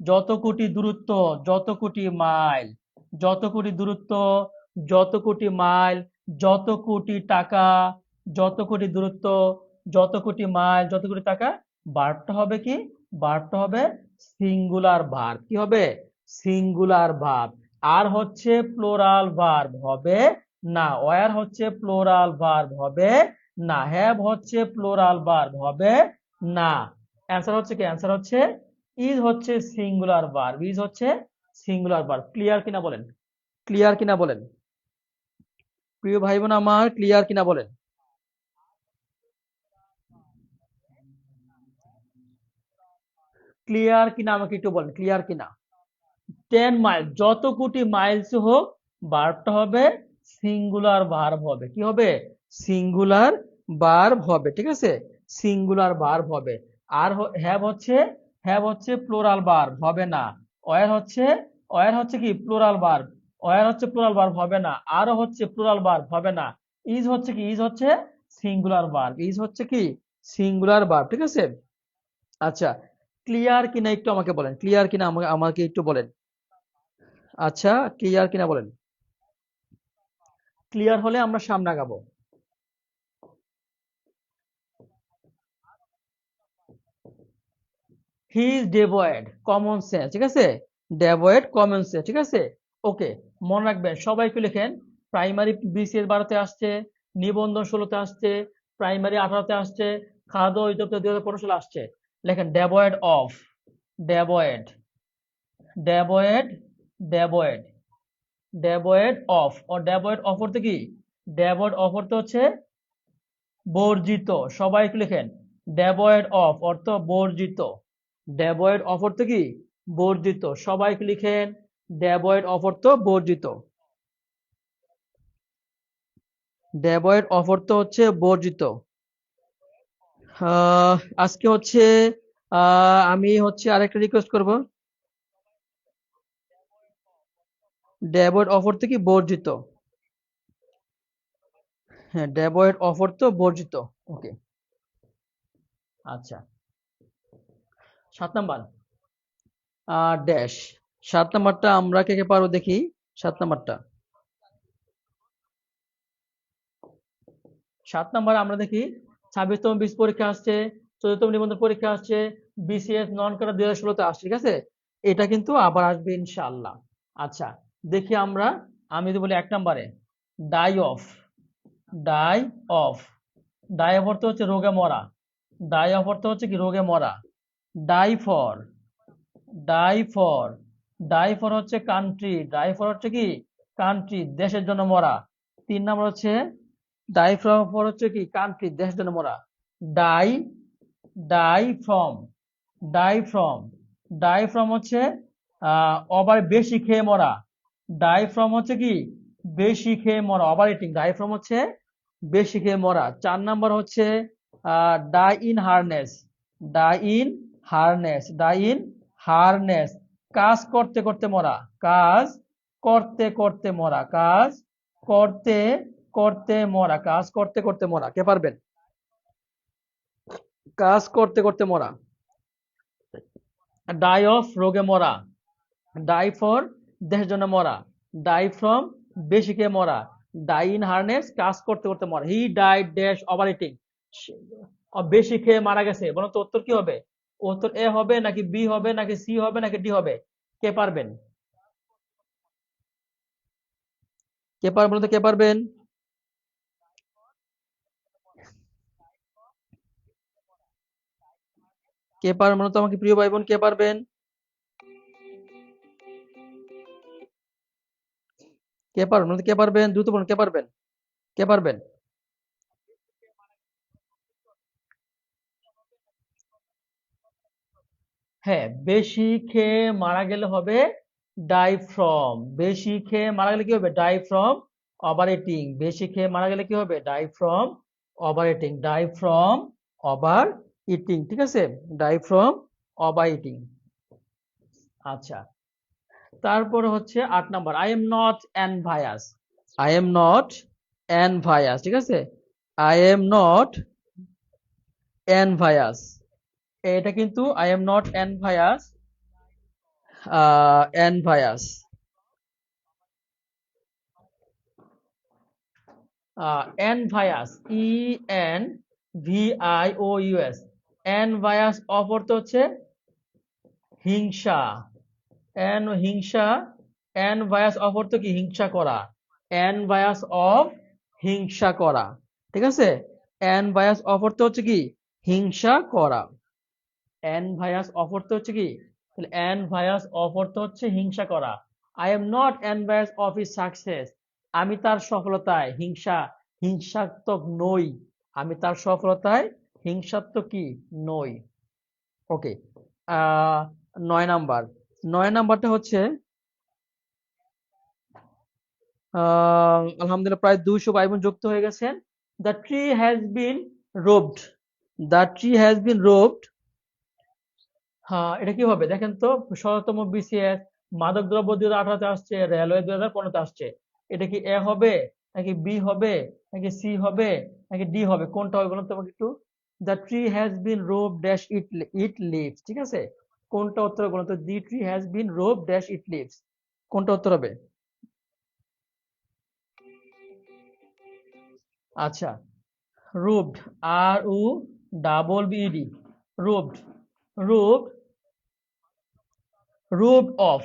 যত কোটি দূরত্ব, যত কোটি মাইল, যত কোটি দূরত্ব, যত কোটি মাইল, যত কোটি টাকা, যত কোটি দূরত্ব, যত কোটি মাইল, যত কোটি টাকা, ভার্বটা হবে কি, ভার্বটা হবে সিঙ্গুলার ভার্ব, কি হবে, সিঙ্গুলার ভার্ব। আর হচ্ছে প্লোরাল ভার্ব হবে না, ওয়্যার হচ্ছে প্লোরাল ভার্ব হবে না, হ্যাভ হচ্ছে প্লোরাল ভার্ব হবে না। অ্যান্সার হচ্ছে কি, অ্যান্সার হচ্ছে ইজ হচ্ছে সিঙ্গুলার ভার্ব, ইজ হচ্ছে সিঙ্গুলার ভার্ব। ক্লিয়ার কিনা বলেন, ক্লিয়ার কিনা বলেন, প্রিয় ভাই বোন আমার, ক্লিয়ার কিনা বলেন, ক্লিয়ার কিনা আমাকে একটু বলেন, ক্লিয়ার কিনা। 10 মাইল, যত কোটি মাইলস হোক, ভার্বটা হবে সিঙ্গুলার ভার্ব হবে, কি হবে, সিঙ্গুলার ভার্ব হবে, ঠিক আছে, সিঙ্গুলার ভার্ব হবে। আর হ্যাভ হচ্ছে প্লুরাল ভার্ব হবে না, ওয়্যার হচ্ছে, ওয়্যার হচ্ছে কি প্লুরাল ভার্ব, ওয়্যার হচ্ছে প্লুরাল ভার্ব হবে না, আরও হচ্ছে প্লুরাল ভার্ব হবে না। ইজ হচ্ছে কি, ইজ হচ্ছে সিঙ্গুলার ভার্ব, ইজ হচ্ছে কি সিঙ্গুলার ভার্ব, ঠিক আছে। আচ্ছা, ক্লিয়ার কিনা একটু আমাকে বলেন, ক্লিয়ার কিনা আমাকে আমাকে একটু বলেন। আচ্ছা, ক্লিয়ার কিনা বলেন, ক্লিয়ার হলে আমরা সামনে আগাবো। He is devoid common sense, ঠিক আছে, ডেভয়েড কমন সেন্স, ঠিক আছে। ওকে, মনে রাখবেন, সবাই একটু লেখেন, প্রাইমারি বিসিএস 12-তে আসছে, নিবন্ধন 16-তে আসছে, প্রাইমারি 18-তে আসছে, খাদ্য অধিদপ্তর 2015 সালে আসছে। লেখেন devoid of, devoid, devoid, devoid, devoid of, ও ডেভয়েড অফ অর্থ কি, ডেভয়েড অফ অর্থ হচ্ছে বর্জিত, সবাই একটু লিখেন। ডেভয়েড অফ অর্থ বর্জিত, ডেভয়েড অফ অর্থ কি বর্জিত, সবাই একটু লিখেন। ডেভয়েড অফ অর্থ বর্জিত, ডেভয়েড অফ অর্থ হচ্ছে বর্জিত। আজকে হচ্ছে আমি হচ্ছে আরেকটা রিকোয়েস্ট করব, ডেভয়েড অফ অর্থ কি বর্জিত, হ্যাঁ ডেভয়েড অফ অর্থ বর্জিত। ওকে, আচ্ছা 7 নাম্বার ড্যাশ। 7 নাম্বারটা আমরা কে কে পারো দেখি। 7 নাম্বারটা, 7 নাম্বার আমরা দেখি 26তম বিস পরীক্ষা আসছে, 14তম নিবন্ধন পরীক্ষা আসছে, বিসিএস নন কাটা 2016-তে আসছে, ঠিক আছে। এটা কিন্তু আবার আসবে ইনশাআল্লাহ। আচ্ছা দেখি আমরা, আমি যদি বলি 1 নাম্বারে die of, die of, die of অর্থ হচ্ছে রোগে মরা, ডাই অফ অর্থ হচ্ছে কি রোগে মরা। Die for, die for, die for হচ্ছে কান্ট্রি, ডাই ফর হচ্ছে কি কান্ট্রি, দেশের জন্য মরা। 3 নাম্বার হচ্ছে ডাই ফর হচ্ছে কি কান্ট্রি, দেশের জন্য মরা। Die, die from, die from, die from হচ্ছে আবার বেশি খেয়ে মরা। ডাই ফ্রম হচ্ছে কি বেশি খেয়ে মরা, ওভার ইটিং। ডাই ফ্রম হচ্ছে বেশি খেয়ে মরা। 4 নাম্বার হচ্ছে die in harness, die in harness, die in harness, কাজ করতে করতে মরা, কাজ করতে করতে মরা, কাজ করতে করতে মরা, কাজ করতে করতে মরা। কে পারবেন? কাজ করতে করতে মরা। ডাই অফ রোগে মরা, ডাই ফর দেশের জন্য মরা, ডাই ফ্রম বেশি খেয়ে মরা, ডাই ইন হারনেস কাজ করতে করতে মরা। He died dash over eating, বেশি খেয়ে মারা গেছে। বলুন তো উত্তর কি হবে? উত্তর এ হবে নাকি বি হবে নাকি সি হবে নাকি ডি হবে? কে পারবেন? কে পারবেন বলুন তো, কে পারবেন? কে পারবেন বলুন তো আমাকে, প্রিয় ভাই বোন, কে পারবেন? কে পারবেন বলুন তো, কে পারবেন? দ্রুত বলুন, কে পারবেন? কে পারবেন? হ্যাঁ, বেশি খেয়ে মারা গেলে হবে ডাই ফ্রম, বেশি খেয়ে মারা গেলে কি হবে? ডাই ফ্রম ওভার ইটিং, বেশি খেয়ে মারা গেলে কি হবে? Die from overeating, die from overeating, ঠিক আছে, ডাই ফ্রম ওভার ইটিং। আচ্ছা তারপরে হচ্ছে 8 number, I am not envious, I am not envious, ঠিক আছে, আই এম নট এনভায়াস, এটা কিন্তু I am not envious, envious, envious, E N V I O U S, envious of অর্থ হচ্ছে হিংসা, হিংসা, এনভায়াস অফ অর্থ কি হিংসা করা, এনভায়াস অফ হিংসা করা, ঠিক আছে, এনভায়াস অফ অর্থ হচ্ছে কি হিংসা করা, এনভায়াস অফ অর্থ হচ্ছে কি, তাহলে এনভায়াস অফ অর্থ হচ্ছে হিংসা করা। I am not envious of his success, আমি তার সফলতায় হিংসাত্মক নই, আমি তার সফলতায় হিংসাত্মক কি নই। ওকে, আহ 9 নাম্বার, 9 নাম্বারটা হচ্ছে আলহামদুলিল্লাহ প্রায় 200 ভাই বোন যুক্ত হয়ে গেছেন। The tree has been robbed, the tree has been robbed, হ্যাঁ এটা কি হবে দেখেন তো, 17তম বিসিএস মাদক দ্রব্য 2018-তে আসছে, রেলওয়ে 2015-তে আসছে। এটা কি এ হবে নাকি বি হবে নাকি সি হবে নাকি ডি হবে, কোনটা হবে বলুন তো আমাকে একটু। The tree has been rob dash it, it leaves, ঠিক আছে, কোনটা উত্তর হবে বলুন তো, the tree has been rob dash it leaves, কোনটা উত্তর হবে? আচ্ছা, রুবড, আর O double B D, robbed, robbed, robbed of,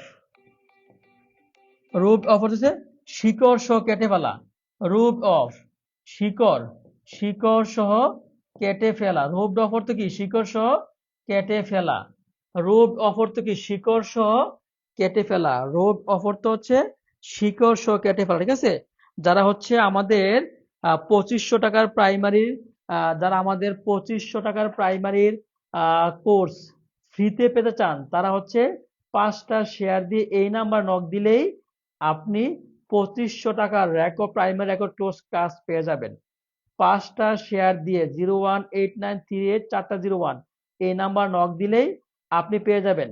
root of হচ্ছে শিকড় সহ কেটে ফেলা, রুট অফ শিকড়, শিকড় সহ কেটে ফেলা, রুট অফ অর্থ কি শিকড় সহ কেটে ফেলা, রুট অফ অর্থ কি শিকড় সহ কেটে ফেলা, রুট অফ অর্থ হচ্ছে শিকড় সহ কেটে ফেলা, ঠিক আছে। যারা হচ্ছে আমাদের 2500 টাকার প্রাইমারির যারা আমাদের 2500 টাকার প্রাইমারির কোর্স ফ্রিতে পেতে চান, তারা হচ্ছে 5টা শেয়ার দিয়ে এই নাম্বার নক দিলেই আপনি 2500 টাকার প্রাইমারি রেকর্ড কোর্স ক্লাস পেয়ে যাবেন। 5টা শেয়ার দিয়ে 018938 4টা 01 এই নাম্বার নক দিলেই আপনি পেয়ে যাবেন।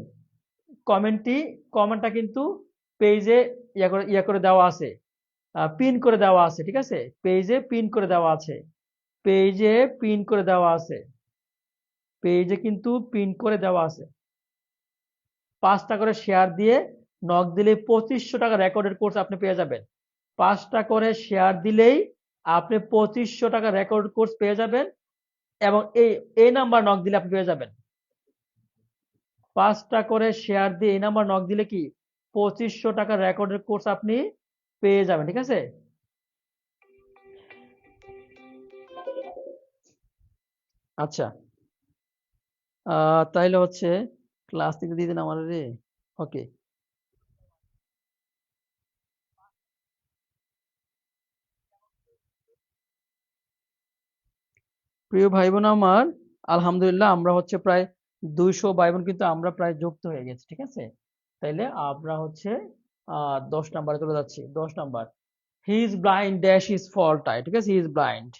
কমেন্টটা কিন্তু পেজে ইয়া করে দেওয়া আছে, পিন করে দেওয়া আছে, ঠিক আছে? পেজে পিন করে দেওয়া আছে, পেজে পিন করে দেওয়া আছে, পেজে কিন্তু পিন করে দেওয়া আছে। 5টা করে শেয়ার দিয়ে নক দিলে 2500 টাকা রেকর্ডেড কোর্স আপনি পেয়ে যাবেন। 5টা করে শেয়ার দিলেই আপনি 2500 টাকা রেকর্ড কোর্স পেয়ে যাবেন, এবং এই নাম্বার নক দিলে আপনি পেয়ে যাবেন। 5টা করে শেয়ার দিয়ে এই নাম্বার নক দিলে কি 2500 টাকা রেকর্ডেড কোর্স আপনি পেয়ে যাবেন, ঠিক আছে? আচ্ছা, তাইলে হচ্ছে ক্লাস থেকে দিয়ে দিন আমার রে। ওকে, প্রিয় ভাই বোন আমার, আলহামদুলিল্লাহ আমরা হচ্ছে প্রায় 200 ভাই বোন কিন্তু আমরা প্রায় যুক্ত হয়ে গেছি, ঠিক আছে? তাইলে আমরা হচ্ছে 10 নাম্বারে চলে যাচ্ছি। 10 number, he is blind dash is fault I, ঠিক আছে? He is blind,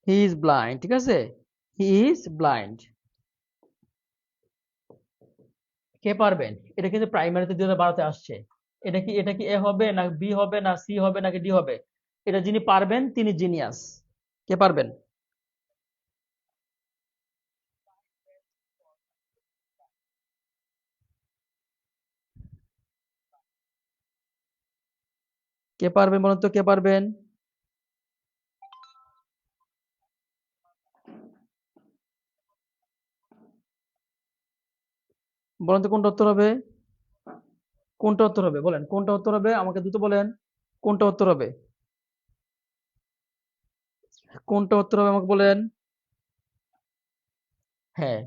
he is blind, ঠিক আছে? He is blind. কে পারবেন? এটা কিন্তু প্রাইমারিতে 2012তে আসছে। এটা কি এ হবে না বি হবে না সি হবে নাকি ডি হবে? এটা যিনি পারবেন তিনি জিনিয়াস। কে পারবেন? কে পারবেন বলুন তো, কে পারবেন? বলুন তো কোনটা উত্তর হবে? কোনটা উত্তর হবে বলেন, কোনটা উত্তর হবে আমাকে দ্রুত বলেন। কোনটা উত্তর হবে? কোনটা উত্তর হবে আমাকে বলেন। হ্যাঁ,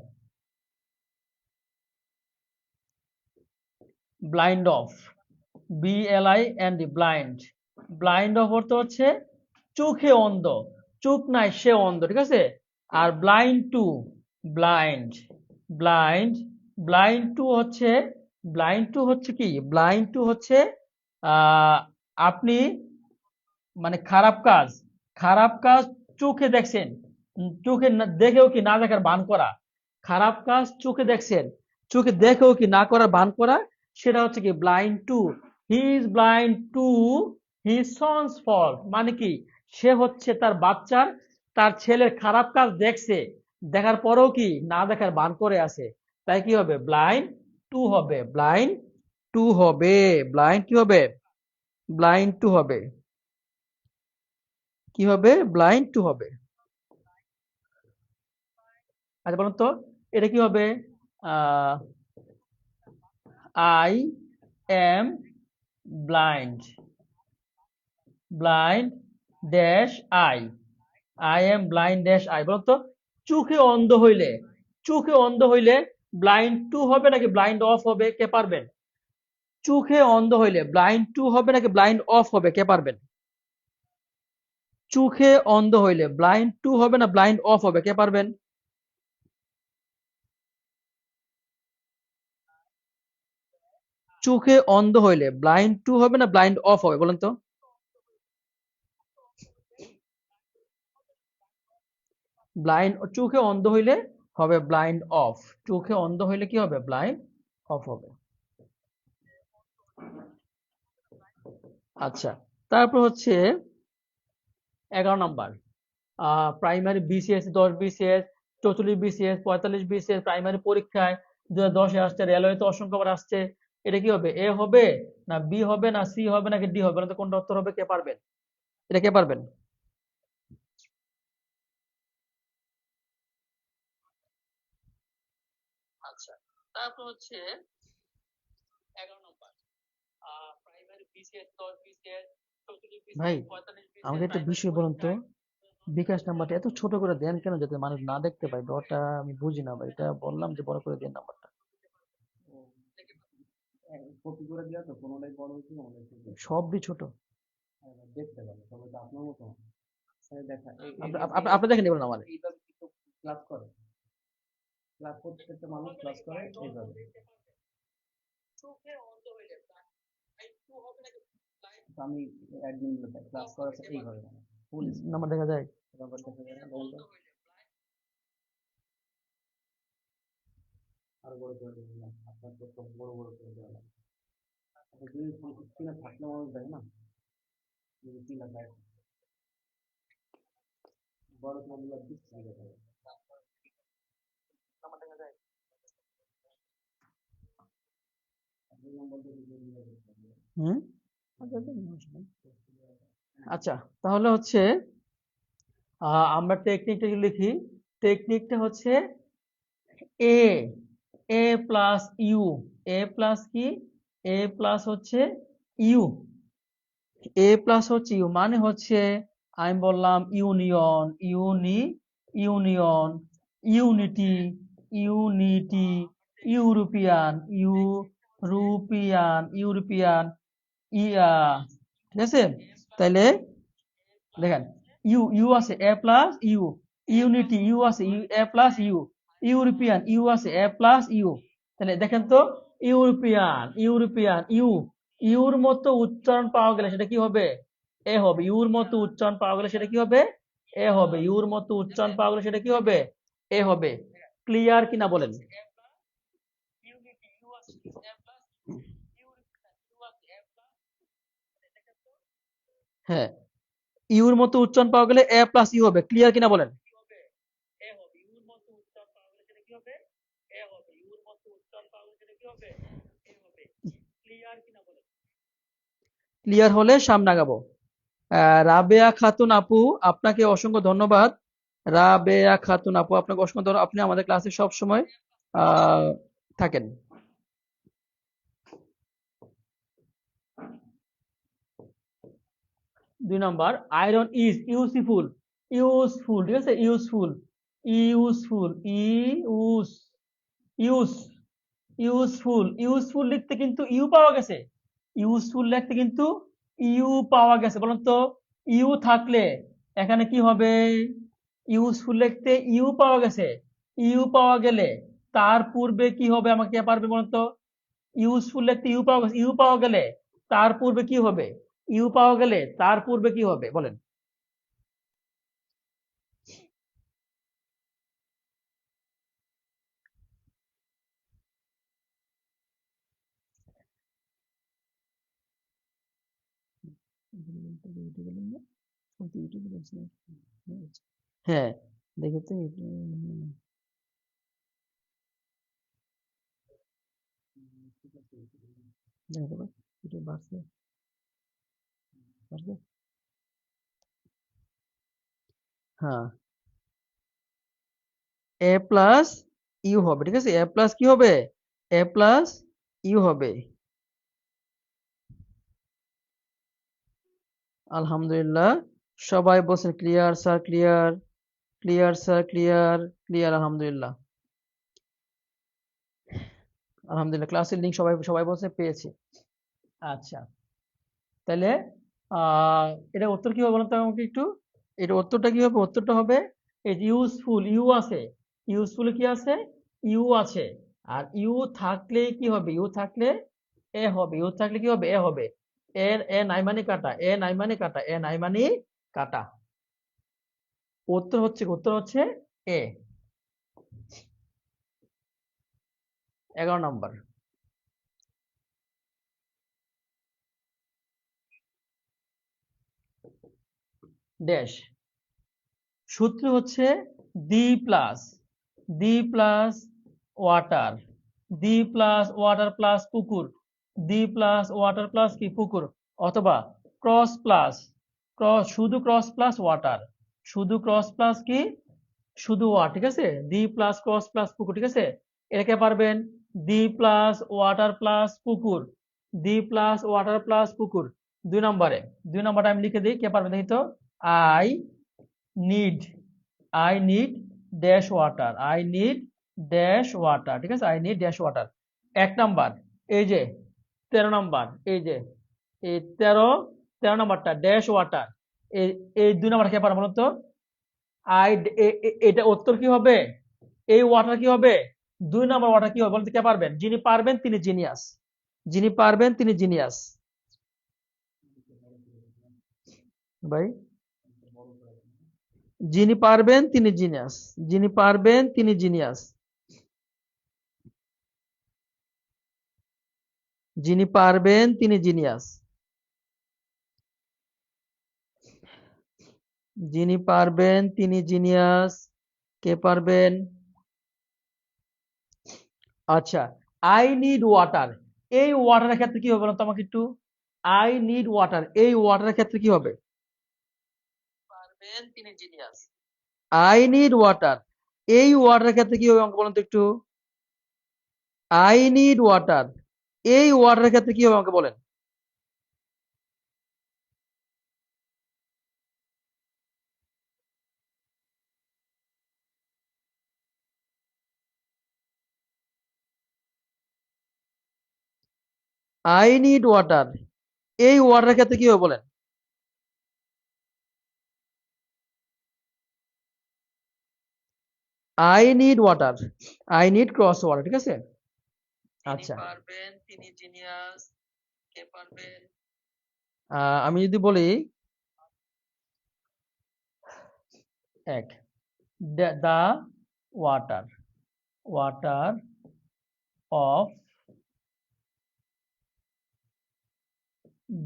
blind of, BLIND, blind. Blind of অর্থ হচ্ছে চোখে অন্ধ, চোখ নাই সে অন্ধ, ঠিক আছে? আর blind to, blind, blind, blind to হচ্ছে, ব্লাইন্ড টু হচ্ছে কি, ব্লাইন্ড টু হচ্ছে আহ আপনি মানে খারাপ কাজ, খারাপ কাজ চোখে দেখছেন, চোখে দেখেও কি না দেখার ভান করা। খারাপ কাজ চোখে দেখছেন, চোখে দেখেও কি না করার ভান করা, সেটা হচ্ছে কি blind to. He is blind to his son's fault, মানে কি সে হচ্ছে তার বাচ্চার, তার ছেলের খারাপ কাজ দেখছে, দেখার পরেও কি না দেখার ভান করে আছে। তাই কি হবে? ব্লাইন্ড টু হবে, ব্লাইন্ড টু হবে, ব্লাইন্ড কি হবে? ব্লাইন্ড টু হবে। কি হবে? ব্লাইন্ড টু হবে। আচ্ছা বলুন তো, এটা কি হবে? I am blind, blind dash I, I am blind dash I. বলুন তো, চোখে অন্ধ হইলে, চোখে অন্ধ হইলে ব্লাইন্ড টু হবে নাকি ব্লাইন্ড অফ হবে? কে পারবেন? চোখে অন্ধ হইলে ব্লাইন্ড টু হবে নাকি ব্লাইন্ড অফ হবে? কে পারবেন? চোখে অন্ধ হইলে ব্লাইন্ড টু হবে না ব্লাইন্ড অফ হবে? কে পারবেন? চোখে অন্ধ হইলে ব্লাইন্ড টু হবে না ব্লাইন্ড অফ হবে বলেন তো? ব্লাইন্ড, চোখে অন্ধ হইলে হবে ব্লাইন্ড অফ, চোখে অন্ধ হইলে কি হবে? ব্লাইন্ড অফ হবে। আচ্ছা, তারপর হচ্ছে 11 number, primary BCS, 10 BCS, 44 BCS, 45 BCS primary পরীক্ষায় 2010-এ আসছে, রেলওয়েতে অসংখ্যবার আসছে। এটা কি হবে? এ হবে না বি হবে না সি হবে নাকি ডি হবে? বলেন তো কোনটা উত্তর হবে? কে পারবেন? এটা কে পারবেন? আচ্ছা, তারপর হচ্ছে 11 নম্বর, প্রাইমারি BCS, 10 BCS, 44 ভাই BCS, 45 আমাকে BCS একটা প্রাইমারি বিষয় বলুন তো, পরীক্ষায়। বিকাশ নাম্বারটা এত ছোট করে দেন কেন, যাতে মানুষ না দেখতে পায়? ওটা আমি বুঝি না ভাই, এটা বললাম যে বড় করে দেন নাম্বারটা। কপি করে দেওয়া তো কোনোটাই বড় হয়েছে কোনোটাই ছোট হয়েছে। সবই ছোট। দেখতে পাবে সবাই তো আপনার মতো দেখা আপনি দেখেন এবার আমার এইভাবে কিন্তু ক্লাস করে, ক্লাস প্রত্যেকটা মানুষ ক্লাস করে এইভাবে। তো আমি একদিন ক্লাস করা এইভাবে মানে ফুল নাম্বার দেখা যায়। নাম্বার দেখা যায় না, বলুন তো। আরো বড় করে দিলাম, আপনার তো সব বড় বড় করে দিলাম। যদি স্ক্রিনে থাকলে মানুষ দেখে না, যদি কি লেখা আছে বড় করে দিলে বুঝতে দেখা যাবে। দুই নম্বর যদি দিয়ে দিতে হুম, আচ্ছা তাহলে হচ্ছে আমরা টেকনিকটা লিখি। টেকনিকটা হচ্ছে A A plus U, A plus কি, এ প্লাস হচ্ছে ইউ, এ প্লাস হচ্ছে ইউ মানে হচ্ছে আমি বললাম union, union, unity, unity, European, European, yeah, ঠিক আছে। তাইলে দেখেন ইউ ইউ আছে A plus U, unity U আছে A plus U, European U আছে এ প্লাস ইউ। তাহলে দেখেন তো ইউরোপিয়ান ইউর মতো উচ্চারণ পাওয়া গেলে সেটা কি হবে? এ হবে। ইউর মতো উচ্চারণ পাওয়া গেলে সেটা কি হবে? এ হবে। ইউর মতো উচ্চারণ পাওয়া গেলে সেটা কি হবে? এ হবে। ক্লিয়ার কিনা বলেন? হ্যাঁ, ইউর মতো উচ্চারণ পাওয়া গেলে এ প্লাস ইউ হবে। ক্লিয়ার কিনা বলেন? ক্লিয়ার হলে সামনে আগাবো। রাবেয়া খাতুন আপু, আপনাকে অসংখ্য ধন্যবাদ। রাবেয়া খাতুন আপু, আপনাকে অসংখ্য ধন্যবাদ। আপনি আমাদের ক্লাসে সব সময় থাকেন। 2 নাম্বার, আয়রন ইজ ইউজফুল, ঠিক আছে, useful, useful, use, use, useful লিখতে কিন্তু ইউ পাওয়া গেছে, ইউজফুল লিখতে কিন্তু ইউ পাওয়া গেছে। বলুন তো ইউ থাকলে এখানে কি হবে? ইউজফুল লিখতে ইউ পাওয়া গেছে, ইউ পাওয়া গেলে তার পূর্বে কি হবে আমাকে পারবে বলুন তো? ইউজফুল লিখতে ইউ পাওয়া গেছে, ইউ পাওয়া গেলে তার পূর্বে কি হবে? ইউ পাওয়া গেলে তার পূর্বে কি হবে বলেন? হ্যাঁ, দেখে তো হ্যাঁ, এ প্লাস ইউ হবে, ঠিক আছে। এ প্লাস কি হবে? এ প্লাস ইউ হবে। আলহামদুলিল্লাহ, সবাই বলছেন clear sir, clear, clear sir, clear, clear. আলহামদুলিল্লাহ, আলহামদুলিল্লাহ, ক্লাসের লিঙ্ক সবাই সবাই বলছে পেয়েছি। আচ্ছা, তাহলে এটা উত্তর কি হবে বলুন তো আমাকে একটু? এটা উত্তরটা কি হবে? উত্তরটা হবে এই যে ইউজফুল, ইউ আছে, ইউজফুল কি আছে? ইউ আছে। আর ইউ থাকলে কি হবে? ইউ থাকলে এ হবে, ইউ থাকলে কি হবে? এ হবে। এ নাই মানে কাটা, এ নাই মানে কাটা, এ নাই মানে কাটা। উত্তর হচ্ছে এ। 11 নম্বর, ড্যাশ। সূত্র হচ্ছে the plus, water, water plus পুকুর, দি প্লাস ওয়াটার প্লাস কি পুকুর, অথবা ক্রস প্লাস, শুধু ক্রস প্লাস ওয়াটার, শুধু ক্রস প্লাস কি শুধু ওয়াটার, ঠিক আছে। দি প্লাস ক্রস প্লাস পুকুর, ঠিক আছে। এটাকে পারবেন দি প্লাস ওয়াটার প্লাস পুকুর, দি প্লাস ওয়াটার প্লাস পুকুর। 2 নম্বরে, 2 নম্বরটা আমি লিখে দিই, কে পারবে দেখি তো? I need, I need dash water, I need dash water, ঠিক আছে। I need dash water. 1 number, এই যে 13 নাম্বার, এই যে এই 13 নাম্বারটা ড্যাশ ওয়াটার, এই এই 2 নাম্বার কে পারো বলো তো? আই এটা উত্তর কি হবে? এই ওয়াটার কি হবে? 2 নাম্বার ওয়াটার কি হবে বলতে কে পারবেন? যিনি পারবেন তিনি জিনিয়াস, যিনি পারবেন তিনি জিনিয়াস। ভাই যিনি পারবেন তিনি জিনিয়াস, যিনি পারবেন তিনি জিনিয়াস, যিনি পারবেন তিনি জিনিয়াস, যিনি পারবেন তিনি জিনিয়াস। কে পারবেন? আচ্ছা, আই নিড ওয়াটার, এই ওয়াটারের ক্ষেত্রে কি হবে বলো তো আমাকে একটু? আই নিড ওয়াটার, এই ওয়াটারের ক্ষেত্রে কি হবে? পারবেন তিনি জিনিয়াস। আই নিড ওয়াটার, এই ওয়াটারের ক্ষেত্রে কি হবে আমাকে বলুন তো একটু? আই নিড ওয়াটার, এই ওয়াটারের ক্ষেত্রে কি হবে আমাকে বলেন? আই নিড ওয়াটার, এই ওয়াটারের ক্ষেত্রে কি হবে বলেন? I need water, I need cross water, ঠিক আছে? আচ্ছা, পারবেন তিনি জিনিয়াস। কে পারবেন? আমি যদি বলি এক, the water, water of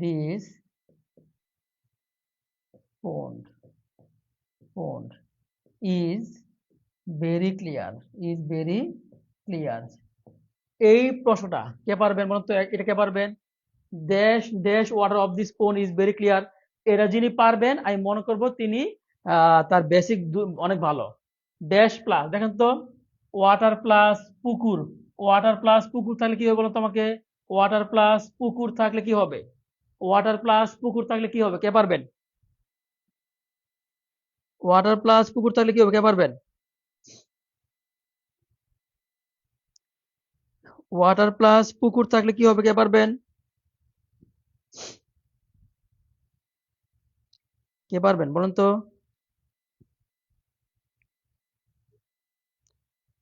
this pond, pond is very clear, is very clear। এই প্রশ্নটা কে পারবেন বলুন তো? এটা কে পারবেন? Dash dash water of this pond is very clear, এরা যিনি পারবেন আমি মনে করব তিনি তার বেসিক অনেক ভালো। ড্যাশ প্লাস দেখেন তো, ওয়াটার প্লাস পুকুর, ওয়াটার প্লাস পুকুর থাকলে কি হবে বলো তোমাকে? ওয়াটার প্লাস পুকুর থাকলে কি হবে? ওয়াটার প্লাস পুকুর থাকলে কি হবে? কে পারবেন? ওয়াটার প্লাস পুকুর থাকলে কি হবে? কে পারবেন? ওয়াটার প্লাস পুকুর থাকলে কি হবে? কে পারবেন? কে পারবেন বলুন তো?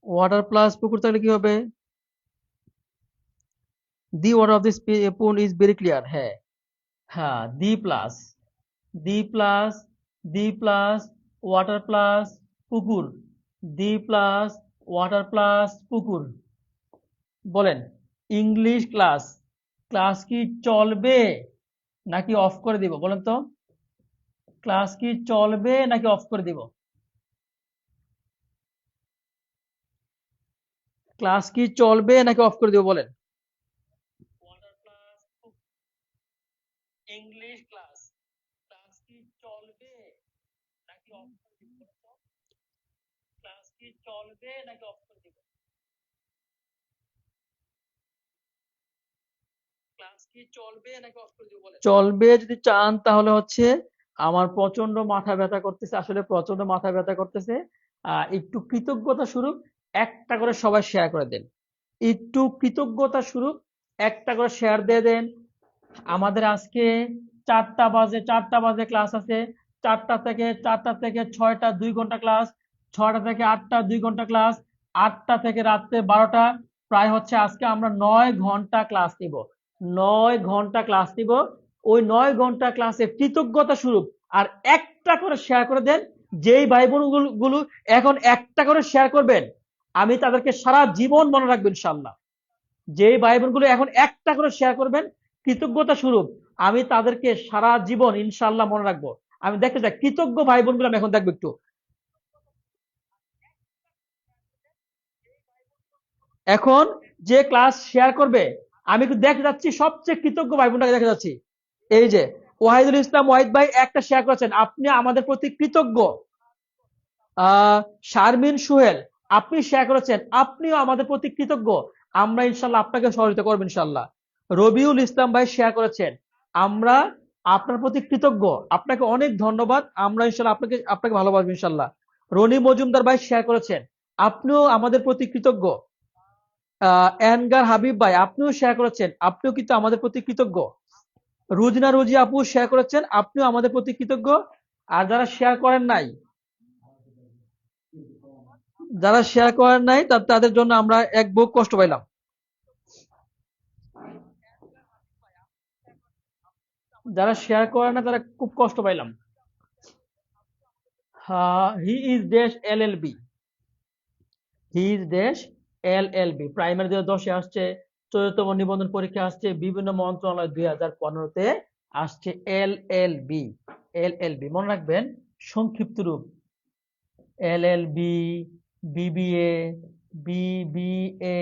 ওয়াটার প্লাস পুকুর থাকলে কি হবে? The water of this pond is very clear. হ্যাঁ, হ্যাঁ, the plus the plus water plus পুকুর, দি প্লাস ওয়াটার প্লাস পুকুর। বলেন, ইংলিশ ক্লাস, ক্লাস কি চলবে নাকি অফ করে দিব বলেন তো? ক্লাস কি চলবে নাকি অফ করে দিব? ক্লাস কি চলবে নাকি অফ করে দিব বলেন? Water plus English class, class কি চলবে নাকি অফ করে দিব বলেন তো? ক্লাস কি চলবে নাকি অফ করে দিব? ক্লাস কি চলবে নাকি অফ করে দিব বলেন? চলবে যদি চান তাহলে হচ্ছে আমার প্রচন্ড মাথা ব্যথা করতেছে, আসলে প্রচন্ড মাথা ব্যথা করতেছে। একটু কৃতজ্ঞতা স্বরূপ একটা করে সবাই শেয়ার করে দেন, একটু কৃতজ্ঞতা স্বরূপ একটা করে শেয়ার দিয়ে দেন। আমাদের আজকে 4টা বাজে ক্লাস আছে, 4টা থেকে 6টা 2 ঘন্টা ক্লাস, 6টা থেকে 8টা 2 ঘন্টা ক্লাস, 8টা থেকে রাত্রে 12টা, প্রায় হচ্ছে আজকে আমরা 9 ঘন্টা ক্লাস নিব, 9 ঘন্টা ক্লাস নিব। ওই 9 ঘন্টা ক্লাসে কৃতজ্ঞতা স্বরূপ আর একটা করে শেয়ার করে দেন। যেই ভাই বোন গুলো এখন একটা করে শেয়ার করবেন আমি তাদেরকে সারা জীবন মনে রাখবো ইনশাল্লাহ। যেই ভাই বোনগুলো এখন একটা করে শেয়ার করবেন কৃতজ্ঞতা স্বরূপ আমি তাদেরকে সারা জীবন ইনশাল্লাহ মনে রাখবো। আমি দেখতে চাই কৃতজ্ঞ ভাই বোনগুলো আমি এখন দেখবো একটু। এখন যে ক্লাস শেয়ার করবে আমি একটু দেখতে যাচ্ছি সবচেয়ে কৃতজ্ঞ ভাই বোনটাকে দেখতে যাচ্ছি। এই যে ওয়াহিদুল ইসলাম ওয়াহিদ ভাই একটা শেয়ার করেছেন, আপনি আমাদের প্রতি কৃতজ্ঞ। শারমিন সুহেল আপনি শেয়ার করেছেন, আপনিও আমাদের প্রতি কৃতজ্ঞ। আমরা ইনশাল্লাহ আপনাকে সহযোগিতা করবো ইনশাল্লাহ। রবিউল ইসলাম ভাই শেয়ার করেছেন, আমরা আপনার প্রতি কৃতজ্ঞ, আপনাকে অনেক ধন্যবাদ, আমরা ইনশাল্লাহ আপনাকে আপনাকে ভালোবাসবো ইনশাল্লাহ। রনি মজুমদার ভাই শেয়ার করেছেন, আপনিও আমাদের প্রতি কৃতজ্ঞ। এনগার হাবিব ভাই, আপনিও শেয়ার করেছেন, আপনিও কিন্তু আমাদের প্রতি কৃতজ্ঞ। রুজনা রুজি আপু শেয়ার করেছেন, আপনিও আমাদের প্রতি কৃতজ্ঞ। আর যারা শেয়ার করেন নাই, তাদের জন্য আমরা এক বুক কষ্ট পাইলাম। যারা শেয়ার করেন না তারা খুব কষ্ট পাইলাম। হি ইজ দেশ এলএলবি, হি ইজ দেশ এলএলবি প্রাইমারি 2010-এ আসছে, 14তম নিবন্ধন পরীক্ষা আসছে, বিভিন্ন মন্ত্রণালয় 2015-তে আসছে। এলএলবি, এলএলবি মনে রাখবেন সংক্ষিপ্ত রূপ। LLB, BBA, BBA,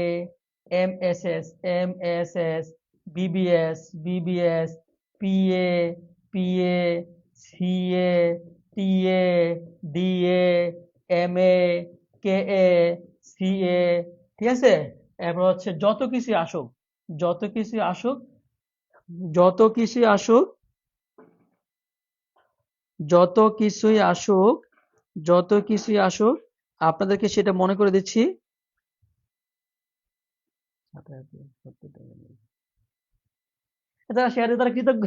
MSS, MSS, BBS, BBS, PA, PA, CA, TA, DA, MA, KA, CA, ঠিক আছে। এরপর হচ্ছে যত কিছু আসুক, যত কিছু আসুক, যত কিছুই আসুক, যত কিছুই আসুক, যত কিছুই আসুক, আপনাদেরকে সেটা মনে করে দিচ্ছি। যারা শেয়ার দিয়ে তারা কৃতজ্ঞ।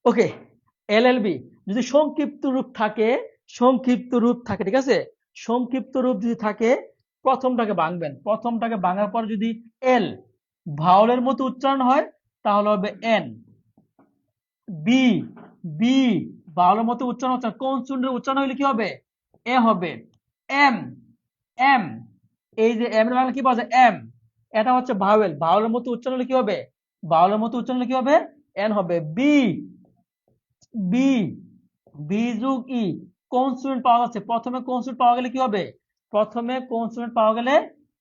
ওকে, এলএলবি যদি সংক্ষিপ্ত রূপ থাকে, সংক্ষিপ্ত রূপ থাকে, ঠিক আছে, সংক্ষিপ্ত রূপ যদি থাকে, প্রথমটাকে ভাঙবেন, প্রথমটাকে ভাঙার পর যদি এল ভাওয়ালের মতো উচ্চারণ হয় তাহলে হবে এন। বি, বি ভাওয়ালের মতো উচ্চারণ হচ্ছে, কনসোনেন্টের উচ্চারণ হলে কি হবে? এ হবে। এম, এম, এই যে এম এর বাংলা কি পাওয়া যায়? এম, এটা হচ্ছে ভাওয়েল, ভাওয়ালের মতো উচ্চারণ হলে কি হবে? ভাওয়ালের মতো উচ্চারণ হলে কি হবে? এন হবে। বি, বি, বি যোগ ই, কনসোনেন্ট পাওয়া যাচ্ছে, প্রথমে কনসোনেন্ট পাওয়া গেলে কি হবে? প্রথমে কনসোনেন্ট পাওয়া গেলে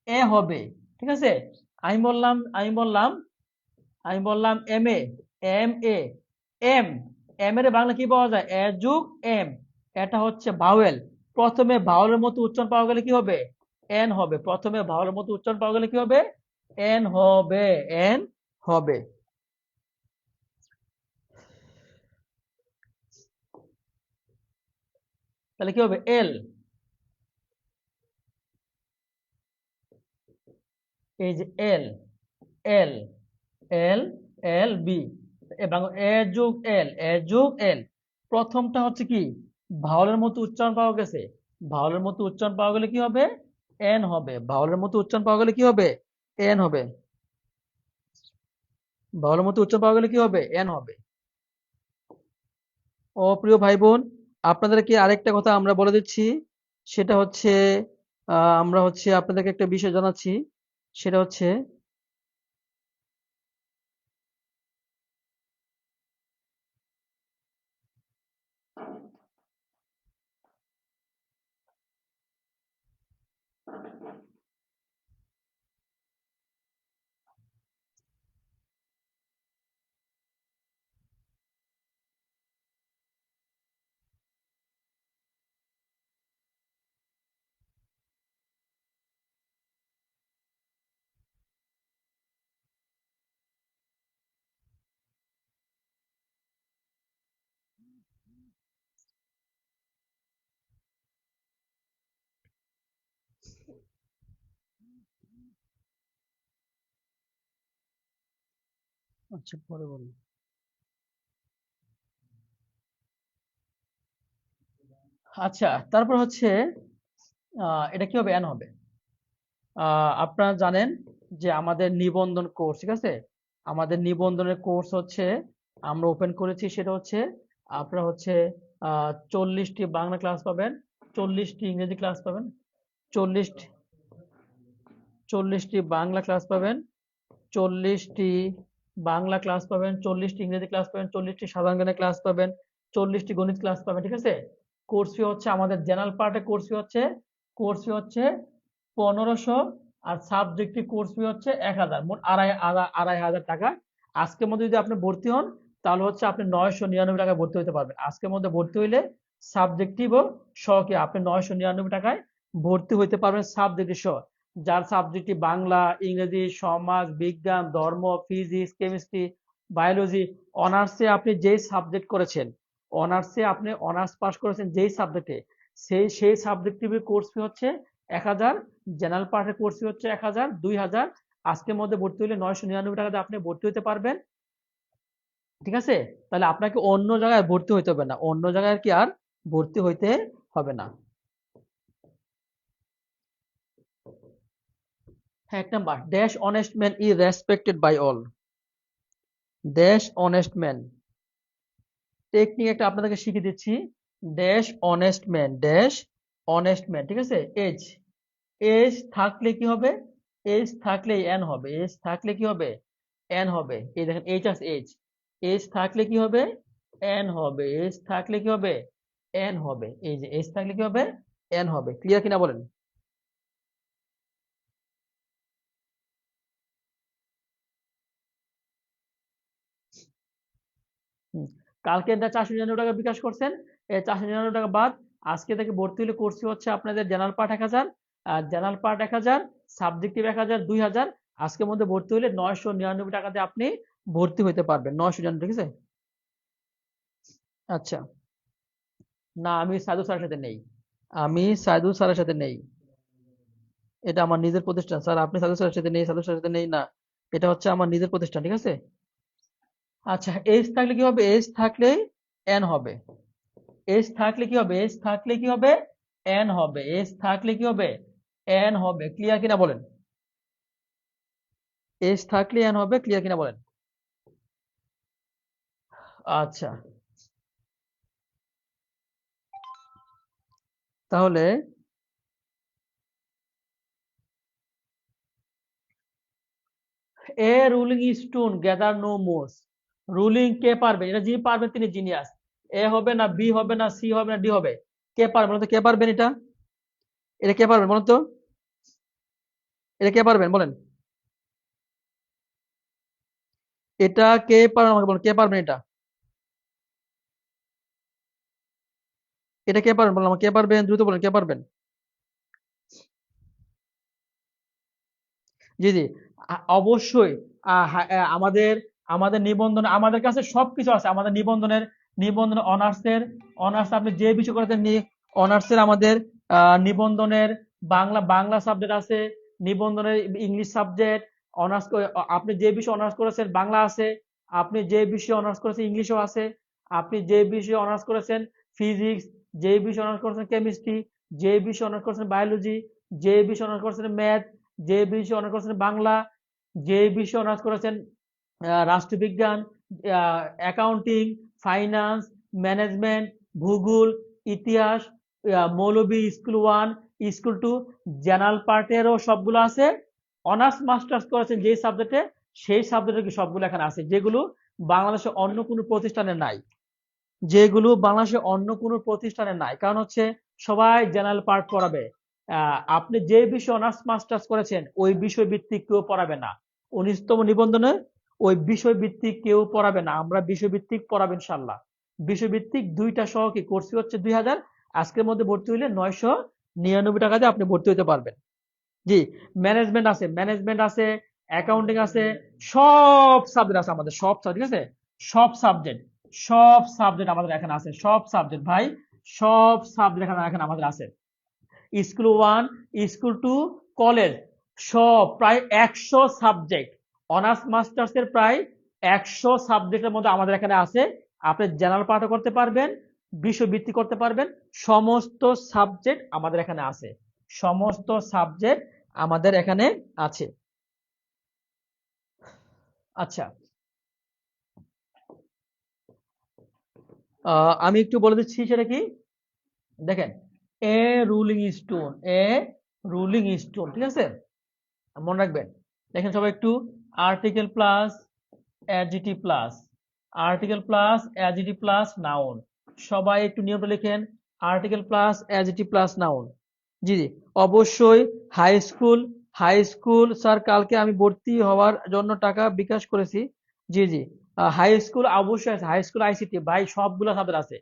এ হবে, ঠিক আছে। আমি বললাম M A, M A, M, M এর বাংলা কি পাওয়া যায়? এ যোগ এম, এটা হচ্ছে ভাওয়েল, প্রথমে ভাওয়েলের মতো উচ্চারণ পাওয়া গেলে কি হবে? এন হবে, প্রথমে ভাওয়েলের মতো উচ্চারণ পাওয়া গেলে কি হবে? এন হবে, এন হবে। তাহলে কি হবে? এল, এই যে এল, এল, এল, এল বি, এবং এ যোগ এল, এ যোগ এল, প্রথমটা হচ্ছে কি ভাওয়ালের মতো উচ্চারণ পাওয়া গেছে, ভাওয়ালের মতো উচ্চারণ পাওয়া গেলে কি হবে? এন হবে, ভাওয়ালের মতো উচ্চারণ পাওয়া গেলে কি হবে? এন হবে, ভাওয়ালের মতো উচ্চারণ পাওয়া গেলে কি হবে? এন হবে। ও প্রিয় ভাই বোন, আপনাদেরকে আরেকটা কথা আমরা বলে দিচ্ছি, সেটা হচ্ছে আমরা হচ্ছে আপনাদেরকে একটা বিষয় জানাচ্ছি, সেটা হচ্ছে আচ্ছা পরে বলুন। আচ্ছা, তারপর হচ্ছে এটা কি হবে? এন হবে। আপনারা জানেন যে আমাদের নিবন্ধন কোর্স, ঠিক আছে, আমাদের নিবন্ধনের কোর্স হচ্ছে আমরা ওপেন করেছি, সেটা হচ্ছে আপনারা হচ্ছে 40টি বাংলা ক্লাস পাবেন, 40টি ইংরেজি ক্লাস পাবেন, 40 40টি বাংলা ক্লাস পাবেন, 40টি বাংলা ক্লাস পাবেন, 40টি ইংরেজি ক্লাস পাবেন, 40টি সাধারণ জ্ঞানের ক্লাস পাবেন, 40টি গণিত ক্লাস পাবেন, ঠিক আছে। কোর্স ফি হচ্ছে আমাদের জেনারেল পার্টে কোর্স ফি হচ্ছে 1500, আর সাবজেক্টিভ কোর্স ফি হচ্ছে 1000, মোট আড়াই হাজার টাকা। আজকের মধ্যে যদি আপনি ভর্তি হন তাহলে হচ্ছে আপনি 999 টাকায় ভর্তি হতে পারবেন। আজকের মধ্যে ভর্তি হইলে সাবজেক্টিভ ও সহকে আপনি 999 টাকায় ভর্তি হইতে পারবেন, সাবজেক্টিভ সহ। যার সাবজেক্টটি বাংলা, ইংরেজি, সমাজ, বিজ্ঞান, ধর্ম, ফিজিক্স, কেমিস্ট্রি, বায়োলজি, অনার্সে আপনি যেই সাবজেক্ট করেছেন, অনার্সে আপনি অনার্স পাস করেছেন যেই সাবজেক্টে, সেই সাবজেক্টিভের কোর্স ফি হচ্ছে 1000, জেনারেল পার্টের কোর্স ফি হচ্ছে 1000, 2000। আজকের মধ্যে ভর্তি হলে 999 টাকাতে আপনি ভর্তি হতে পারবেন, ঠিক আছে? তাহলে আপনাকে অন্য জায়গায় ভর্তি হইতে হবে না, অন্য জায়গায় কি আর ভর্তি হইতে হবে না। হ্যাঁ, 1 number, dash honest man is respected by all. Dash honest man technique একটা আপনাদেরকে শিখিয়ে দিচ্ছি। Dash honest man, dash honest man, ঠিক আছে? এজ, এজ থাকলে কি হবে? এজ থাকলে এন হবে, এজ থাকলে কি হবে? এন হবে। এই দেখেন এইচ আছে, এজ, এজ থাকলে কি হবে? এন হবে, এজ থাকলে কি হবে? এন হবে। এই যে এজ থাকলে কি হবে? এন হবে। ক্লিয়ার কিনা বলেন? হুম। কালকে 499 টাকা বিকাশ করছেন, এই 499 টাকা বাদ আজকে থেকে ভর্তি হলে কোর্স হচ্ছে আপনাদের জেনারেল পার্ট 1000, আর জেনারেল পার্ট 1000, সাবজেক্টিভ 1000, 2000। আজকের মধ্যে ভর্তি হলে 999 টাকাতে আপনি ভর্তি হতে পারবেন। 999, ঠিক আছে? আচ্ছা, না আমি সাইদুল স্যারের সাথে নেই, আমি সাইদুল স্যারের সাথে নেই। এটা আমার নিজের প্রতিষ্ঠান স্যার, আপনি সাইদুল স্যারের সাথে নেই, সাইদুল স্যারের সাথে নেই না, এটা হচ্ছে আমার নিজের প্রতিষ্ঠান, ঠিক আছে? আচ্ছা, এজ থাকলে কি হবে? এজ থাকলে এন হবে। এজ থাকলে কি হবে? এজ থাকলে কি হবে? এন হবে। এজ থাকলে কি হবে? এন হবে। ক্লিয়ার কিনা বলেন? এজ থাকলে এন হবে। ক্লিয়ার কিনা বলেন? আচ্ছা, তাহলে a rolling stone gather no moss. Rolling কে পারবে? এটা যিনি পারবেন তিনি জিনিয়াস। এ হবে না, বি হবে না, সি হবে না, ডি হবে? কে পারবেন বলুন তো? কে পারবেন এটা? এটা কে পারবেন বলুন তো? এটা কে পারবেন বলেন? এটা কে পারবেন আমাকে বলুন, কে পারবেন এটা? এটা কে পারবেন বলুন আমাকে, কে পারবেন? দ্রুত বলেন, কে পারবেন? জি জি, অবশ্যই। আমাদের আমাদের নিবন্ধন, আমাদের কাছে সবকিছু আছে। আমাদের নিবন্ধনের অনার্স আপনি যে বিষয় করেছেন অনার্সের আমাদের নিবন্ধনের বাংলা সাবজেক্ট আছে, নিবন্ধনের ইংলিশ সাবজেক্ট, অনার্স আপনি যে বিষয় অনার্স করেছেন বাংলা আছে, আপনি যে বিষয়ে অনার্স করেছেন ইংলিশও আছে, আপনি যে বিষয়ে অনার্স করেছেন ফিজিক্স, যে বিষয়ে অনার্স করেছেন কেমিস্ট্রি, যে বিষয়ে অনার্স করেছেন বায়োলজি, যে বিষয়ে অনার্স করেছেন ম্যাথ, যে বিষয়ে অনার্স করেছেন বাংলা, যে বিষয়ে অনার্স করেছেন রাষ্ট্রবিজ্ঞান, অ্যাকাউন্টিং, ফাইন্যান্স, ম্যানেজমেন্ট, ভূগোল, ইতিহাস, মৌলভী স্কুল 1, স্কুল 2, জেনারেল পার্টেরও সবগুলো আছে। অনার্স মাস্টার্স করেছেন যেই সাবজেক্টে, সেই সাবজেক্টের সবগুলো এখানে আছে, যেগুলো বাংলাদেশে অন্য কোনো প্রতিষ্ঠানে নাই, যেগুলো বাংলাদেশে অন্য কোনো প্রতিষ্ঠানে নাই। কারণ হচ্ছে সবাই জেনারেল পার্ট পড়াবে। আপনি যে বিষয়ে অনার্স মাস্টার্স করেছেন ওই বিষয় ভিত্তিক কেউ পড়াবে না। 19তম নিবন্ধনে ওই বিষয় ভিত্তিক কেউ পড়াবে না, আমরা বিষয় ভিত্তিক পড়াবো ইনশাল্লাহ। বিষয় ভিত্তিক 2টা সহ কি কোর্স হচ্ছে 2000, আজকের মধ্যে ভর্তি হইলে 999 টাকা দিয়ে আপনি ভর্তি হতে পারবেন। জি, ম্যানেজমেন্ট আছে, অ্যাকাউন্টিং আছে, সব সাবজেক্ট আছে আমাদের, সব সাবজেক্ট, ঠিক আছে? সব সাবজেক্ট, সব সাবজেক্ট আমাদের এখানে আছে, সব সাবজেক্ট ভাই, সব সাবজেক্ট এখানে আমাদের আছে। স্কুল 1, স্কুল 2, কলেজ, সব প্রায় 100 সাবজেক্ট, অনার্স মাস্টার্স এর প্রায় 100 সাবজেক্টের মধ্যে আমাদের এখানে আছে। আপনি জেনারেল পার্টও করতে পারবেন, বিষয় ভিত্তিক করতে পারবেন, সমস্ত সাবজেক্ট আমাদের এখানে আছে, সমস্ত সাবজেক্ট আমাদের এখানে আছে। আচ্ছা, আমি একটু বলে দিচ্ছি সেটা কি। দেখেন, a rolling stone, a rolling stone, ঠিক আছে? মনে রাখবেন। দেখেন সবাই একটু, article plus adjective plus, article plus adjective plus noun. সবাই একটু নিয়মটা লিখেন, article plus adjective plus noun. জি জি, অবশ্যই। High school, high school sir কালকে আমি ভর্তি হওয়ার জন্য টাকা বিকাশ করেছি। জি জি, হাই স্কুল অবশ্যই আছে, হাই স্কুল আইসিটি ভাই সবগুলো সাবজেক্ট আছে।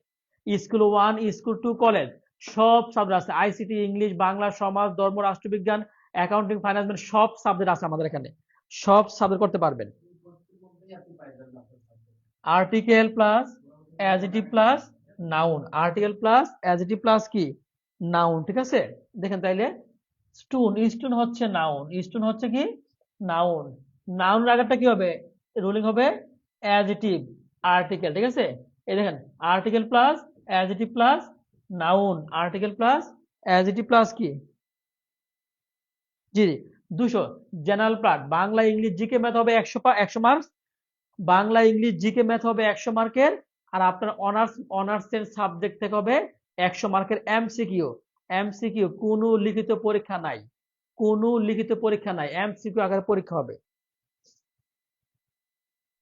স্কুল 1, স্কুল 2, কলেজ, সব সাবজেক্ট আছে। আইসিটি, ইংলিশ, বাংলা, সমাজ, ধর্ম, রাষ্ট্রবিজ্ঞান, অ্যাকাউন্টিং, ফাইন্যান্স, সব সাবজেক্ট আছে আমাদের এখানে, সব সাবজেক্ট করতে পারবেন। Article plus adjective plus noun, article plus adjective plus কি নাউন, ঠিক আছে। দেখেন তাইলে স্টুন, স্টুন হচ্ছে নাউন, স্টুন হচ্ছে কি নাউন। নাউনের আগেরটা কি হবে, রুলিং হবে অ্যাডজেক্টিভ আর্টিকেল, ঠিক আছে। এই দেখেন article plus adjective plus noun, article plus adjective plus কি, জি 200। General part Bangla English GK math হবে 100 marks, Bangla English GK math হবে 100 মার্কের। আর আপনার অনার্সের সাবজেক্ট থেকে হবে 100 মার্কের এমসিকিউ। এমসিকিউ, কোনো লিখিত পরীক্ষা নাই, কোনো লিখিত পরীক্ষা নাই, এমসিকিউ আকারে পরীক্ষা হবে।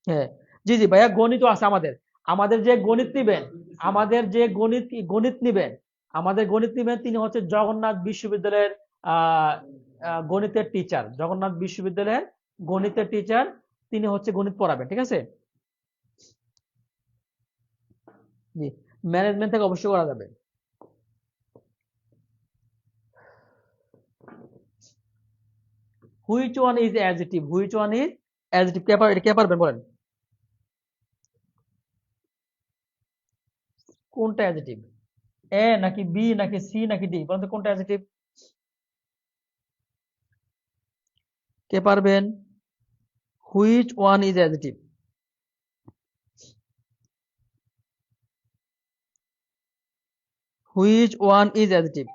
হ্যাঁ, জি জি ভাইয়া, গণিত আছে আমাদের। আমাদের যে গণিত নিবেন, আমাদের যে গণিত গণিত নিবেন, আমাদের গণিত নিবেন তিনি হচ্ছে জগন্নাথ বিশ্ববিদ্যালয়ের আহ গণিতের টিচার, জগন্নাথ বিশ্ববিদ্যালয়ের গণিতের টিচার, তিনি হচ্ছে গণিত পড়াবেন, ঠিক আছে। জি, ম্যানেজমেন্ট থেকে অবশ্যই করা যাবে। Which one is adjective, which one is adjective, এটা কে পারবেন বলেন, কোনটা অ্যাডজেক্টিভ? এ নাকি বি নাকি সি নাকি ডি, বলেন তো কোনটা অ্যাডজেক্টিভ, কে পারবেন? Which one is adjective? Which one is adjective?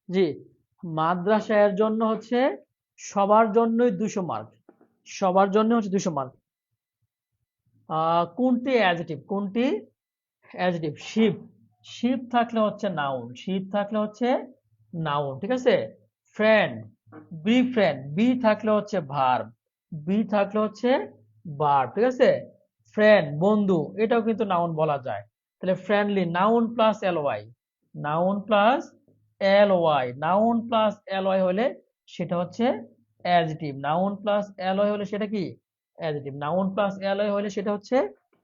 জি, মাদ্রাসার জন্য হচ্ছে সবার জন্যই 200 মার্ক, সবার জন্য হচ্ছে 200 মার্ক। কোনটি অ্যাডজেক্টিভ, কোনটি অ্যাডজেক্টিভ? শিপ, শিপ থাকলে হচ্ছে নাউন, শিপ থাকলে হচ্ছে নাউন, ঠিক আছে। ফ্রেন্ড, বি ফ্রেন্ড, বি থাকলে হচ্ছে ভার্ব, বি থাকলে হচ্ছে ভার্ব, ঠিক আছে। ফ্রেন্ড বন্ধু, এটাও কিন্তু নাউন বলা যায়। তাহলে friendly, noun plus L Y, noun plus L Y, noun plus L Y হলে সেটা হচ্ছে adjective, noun plus L Y হলে সেটা কি adjective, noun plus L Y হলে সেটা হচ্ছে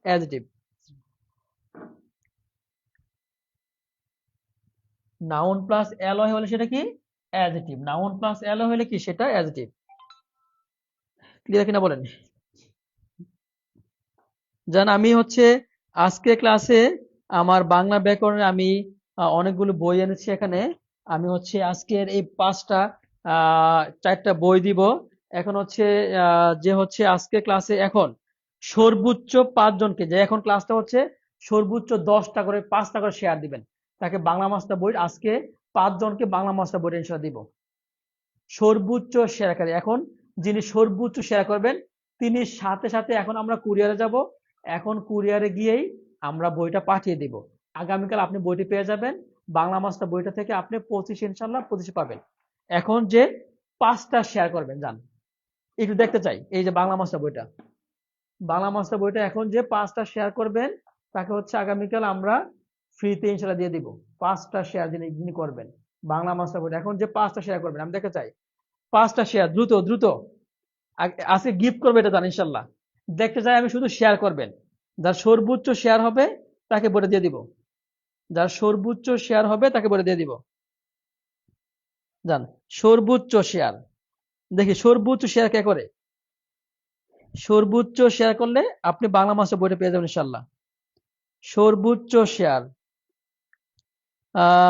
অ্যাডজেক্টিভ। নাউন প্লাস অ্যালয় হলে সেটা কি অ্যাডজেক্টিভ, নাউন প্লাস অ্যালয় হলে কি সেটা অ্যাডজেক্টিভ। ক্লিয়ার কিনা বলেন। জান আমি হচ্ছে আজকে ক্লাসে আমার বাংলা ব্যাকরণে আমি অনেকগুলো বই এনেছি এখানে। আমি হচ্ছে আজকের এই 4টা বই দিব। এখন হচ্ছে যে হচ্ছে আজকে ক্লাসে এখন সর্বোচ্চ 5 জনকে, যে এখন ক্লাসটা হচ্ছে সর্বোচ্চ 10টা করে 5টা করে শেয়ার দিবেন, তাকে বাংলা মাস্টার বই আজকে 5 জনকে বাংলা মাস্টার বই ইনশাআল্লাহ দিব। সর্বোচ্চ শেয়ারকারী, এখন যিনি সর্বোচ্চ শেয়ার করবেন তিনি সাথে সাথে, এখন আমরা কুরিয়ারে যাব, এখন কুরিয়ারে গিয়েই আমরা বইটা পাঠিয়ে দিব। আগামীকাল আপনি বইটি পেয়ে যাবেন। বাংলা মাস্টার বইটা থেকে আপনি 25 ইনশাল্লাহ 25 পাবেন। এখন যে 5টা শেয়ার করবেন, যান একটু দেখতে চাই এই যে বাংলা মাস্টার বইটা, বাংলা মাস্টার বইটা এখন যে 5টা শেয়ার করবেন তাকে হচ্ছে আগামীকাল আমরা ফ্রিতে ইনশাল্লাহ দিয়ে দিব। 5টা শেয়ার যিনি করবেন বাংলা মাস্টার বইটা, এখন যে 5টা শেয়ার করবেন আমি দেখতে চাই 5টা শেয়ার, দ্রুত দ্রুত। আজকে গিফট করবে এটা জান ইনশাল্লাহ। দেখতে চাই আমি শুধু শেয়ার করবেন, যার সর্বোচ্চ শেয়ার হবে তাকে বলে দিয়ে দিব, যার সর্বোচ্চ শেয়ার হবে তাকে বলে দিয়ে দিব। জান সর্বোচ্চ শেয়ার, দেখি সর্বোচ্চ শেয়ার কে করে, সর্বোচ্চ শেয়ার করলে আপনি বাংলা মাস্টার বইটা পেয়ে যাবেন ইনশাল্লাহ। সর্বোচ্চ শেয়ার,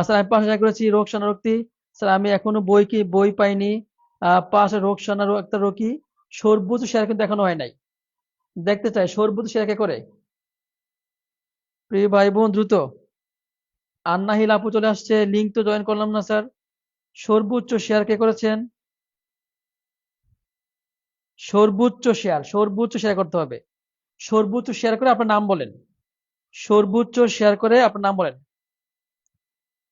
স্যার আমি 5 শেয়ার করেছি, রোকসানা রক্তি, স্যার আমি এখনো বই পাইনি, 5 রোকসানা একটা রকি, সর্বোচ্চ শেয়ার কিন্তু এখনো হয় নাই। দেখতে চাই সর্বোচ্চ শেয়ার কে করে, প্রিয় ভাই বোন দ্রুত। আন্নাহিল আপু চলে আসছে, লিঙ্ক তো জয়েন করলাম না স্যার। সর্বোচ্চ শেয়ার কে করেছেন? সর্বোচ্চ শেয়ার করতে হবে। সর্বোচ্চ শেয়ার করে আপনার নাম বলেন, সর্বোচ্চ শেয়ার করে আপনার নাম বলেন,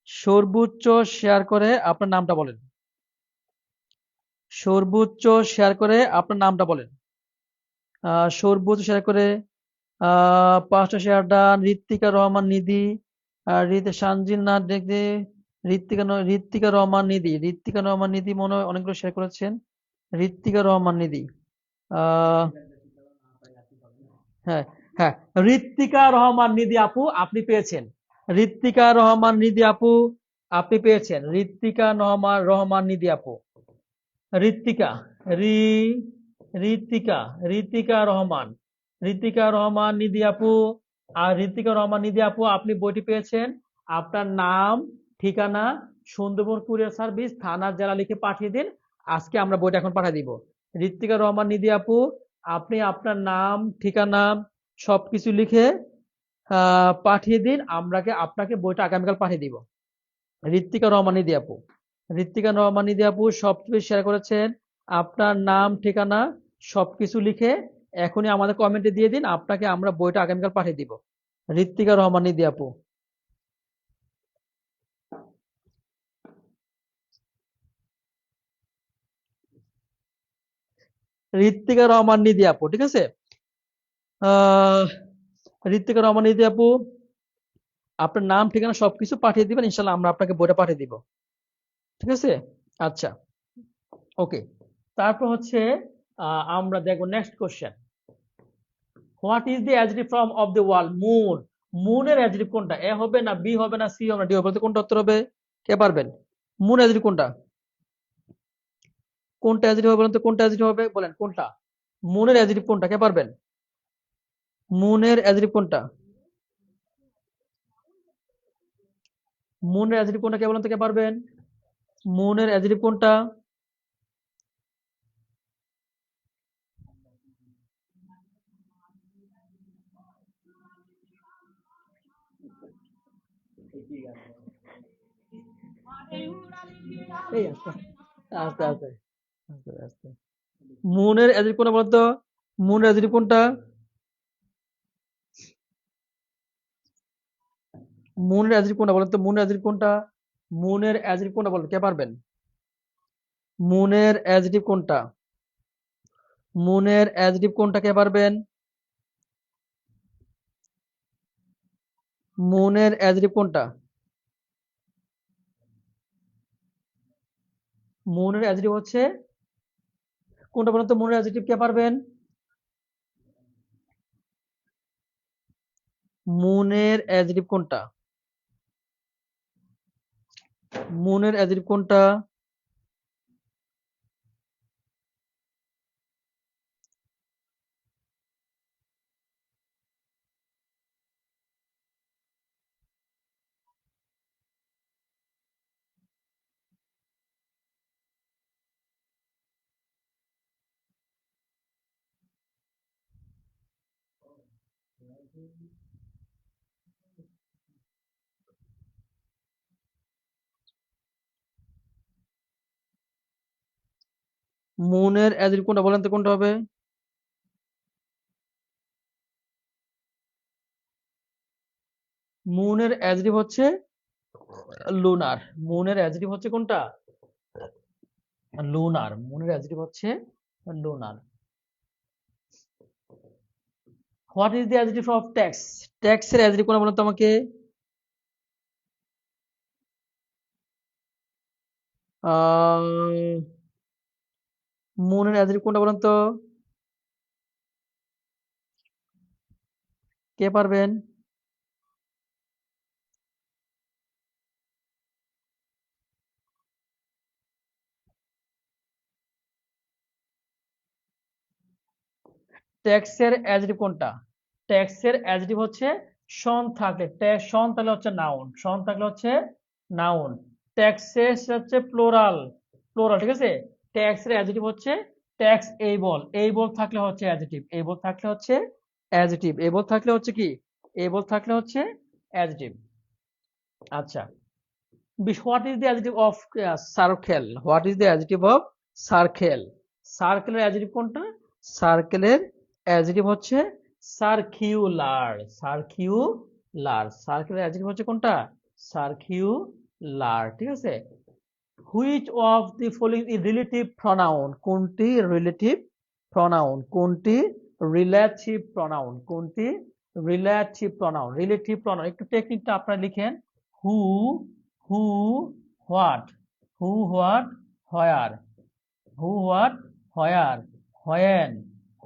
সর্বোচ্চ শেয়ার করে আপনার নামটা বলেন, সর্বোচ্চ শেয়ার করে আপনার নামটা বলেন। সর্বোচ্চ শেয়ার করে 5টা শেয়ার ডান। ঋত্বিকা রহমান নিধি, সানজিল না দেখতে, ঋত্বিকা রহমান নিধি, ঋত্বিকা রহমান নিধি মনে হয় অনেকগুলো শেয়ার করেছেন। ঋত্বিকা রহমান নিধি, হ্যাঁ হ্যাঁ, ঋত্বিকা রহমান নিধি আপু আপনি পেয়েছেন, ঋত্বিকা রহমান নিধি আপু আপনি পেয়েছেন, ঋত্বিকা রহমান নিধি আপু, ঋত্বিকা রি ঋতিকা ঋতিকা রহমান নিধি আপু। আর ঋতিকা রহমান নিধি আপু, আপনি বইটি পেয়েছেন। আপনার নাম, ঠিকানা, সুন্দরবন কুরিয়ার সার্ভিস, থানা, জেলা লিখে পাঠিয়ে দিন। আজকে আমরা বইটা এখন পাঠিয়ে দিব। ঋতিকা রহমান নিধি আপু, আপনি আপনার নাম, ঠিকানা সবকিছু লিখে পাঠিয়ে দিন। আপনাকে বইটা আগামীকাল পাঠিয়ে দিব। ঋত্বিকা রহমান নিধি আপু, সবকিছু শেয়ার করেছেন। আপনার নাম, ঠিকানা সবকিছু লিখে এখনই আমাদের কমেন্টে দিয়ে দিন, আপনাকে আমরা বইটা আগামীকাল পাঠিয়ে দিব। ঋত্বিকা রহমান নিধি আপু। ঋত্বিকা রহমান নিধি আপু, ঠিক আছে। ঋত্বিকা রহমান নিধি আপু, আপনার নাম, ঠিকানা সবকিছু পাঠিয়ে দিবেন, ইনশাল্লাহ আমরা আপনাকে বইটা পাঠিয়ে দিব, ঠিক আছে। আচ্ছা, ওকে। তারপর হচ্ছে আমরা দেখবো next question. What is the adjective form of the world? Moon. মুনের অ্যাডজেক্টিভ কোনটা? এ হবে না বি হবে না সি হবে না ডি হবে? কোনটা উত্তর হবে? কে পারবেন? মুন অ্যাডজেক্টিভ কোনটা? কোনটা অ্যাডজেক্টিভ হবে বলেন তো? কোনটা অ্যাডজেক্টিভ হবে বলেন? কোনটা মুনের অ্যাডজেক্টিভ? কোনটা? কে পারবেন? মুনের অ্যাডজেক্টিভ কোনটা? মুনের অ্যাডজেক্টিভ কোনটা? কে বলেন তো? কে পারবেন? মুনের অ্যাডজেক্টিভ কোনটা? এই আস্তে আস্তে আস্তে আস্তে আস্তে। মুনের অ্যাডজেক্টিভ কোনটা বলেন তো? মুনের অ্যাডজেক্টিভ কোনটা? মুনের অ্যাডজেক্টিভ কোনটা বলেন তো? মুনের অ্যাডজেক্টিভ কোনটা? মুনের অ্যাডজেক্টিভ কোনটা বলেন? কে পারবেন? মুনের অ্যাডজেক্টিভ কোনটা? মুনের অ্যাডজেক্টিভ কোনটা? কে পারবেন? মুনের অ্যাডজেক্টিভ কোনটা? মুনের অ্যাডজেক্টিভ হচ্ছে কোনটা বলেন তো? মুনের অ্যাডজেক্টিভ কে পারবেন? মুনের অ্যাডজেক্টিভ কোনটা? মুনের অ্যাডজেক্টিভ কোনটা? মুনের অ্যাডজেক্টিভ কোনটা বলেন তো? কোনটা হবে? মুনের অ্যাডজেক্টিভ হচ্ছে লুনার। মুনের অ্যাডজেক্টিভ হচ্ছে কোনটা? লুনার। মুনের অ্যাডজেক্টিভ হচ্ছে lunar. What is the adjective of tax? ট্যাক্সের অ্যাডজেক্টিভ কোনটা বলেন তো আমাকে? মুনের অ্যাডজেক্টিভ কোনটা বলেন তো? কে পারবেন? ট্যাক্সের অ্যাডজেক্টিভ কোনটা? ট্যাক্সের অ্যাডজেক্টিভ হচ্ছে শন থাকলে, শন থাকলে হচ্ছে নাউন, শন থাকলে হচ্ছে নাউন। ট্যাক্সের হচ্ছে প্লোরাল, প্লোরাল, ঠিক আছে। ট্যাক্সের অ্যাডজেক্টিভ হচ্ছে ট্যাক্স এইবল, এইবল থাকলে হচ্ছে অ্যাডজেক্টিভ, এইবল থাকলে হচ্ছে অ্যাডজেক্টিভ, এইবল থাকলে হচ্ছে কি? এইবল থাকলে হচ্ছে অ্যাডজেক্টিভ। আচ্ছা, what is the adjective of circle? What is the adjective of circle? সার্কেলের অ্যাডজেক্টিভ কোনটা? সার্কেলের অ্যাডজেক্টিভ হচ্ছে সার্কিউলার, সার্কিউলার। সার্কেলের অ্যাডজেক্টিভ হচ্ছে কোনটা? সার্কিউলার, ঠিক আছে। Which of the following is relative pronoun? কোনটি রিলেটিভ প্রনাউন? কোনটি রিলেটিভ প্রনাউন? কোনটি রিলেটিভ প্রনাউন? রিলেটিভ প্রনাউন একটু টেকনিকটা আপনারা লিখেন। Who, who, what, who, what, where, who, what, where, when,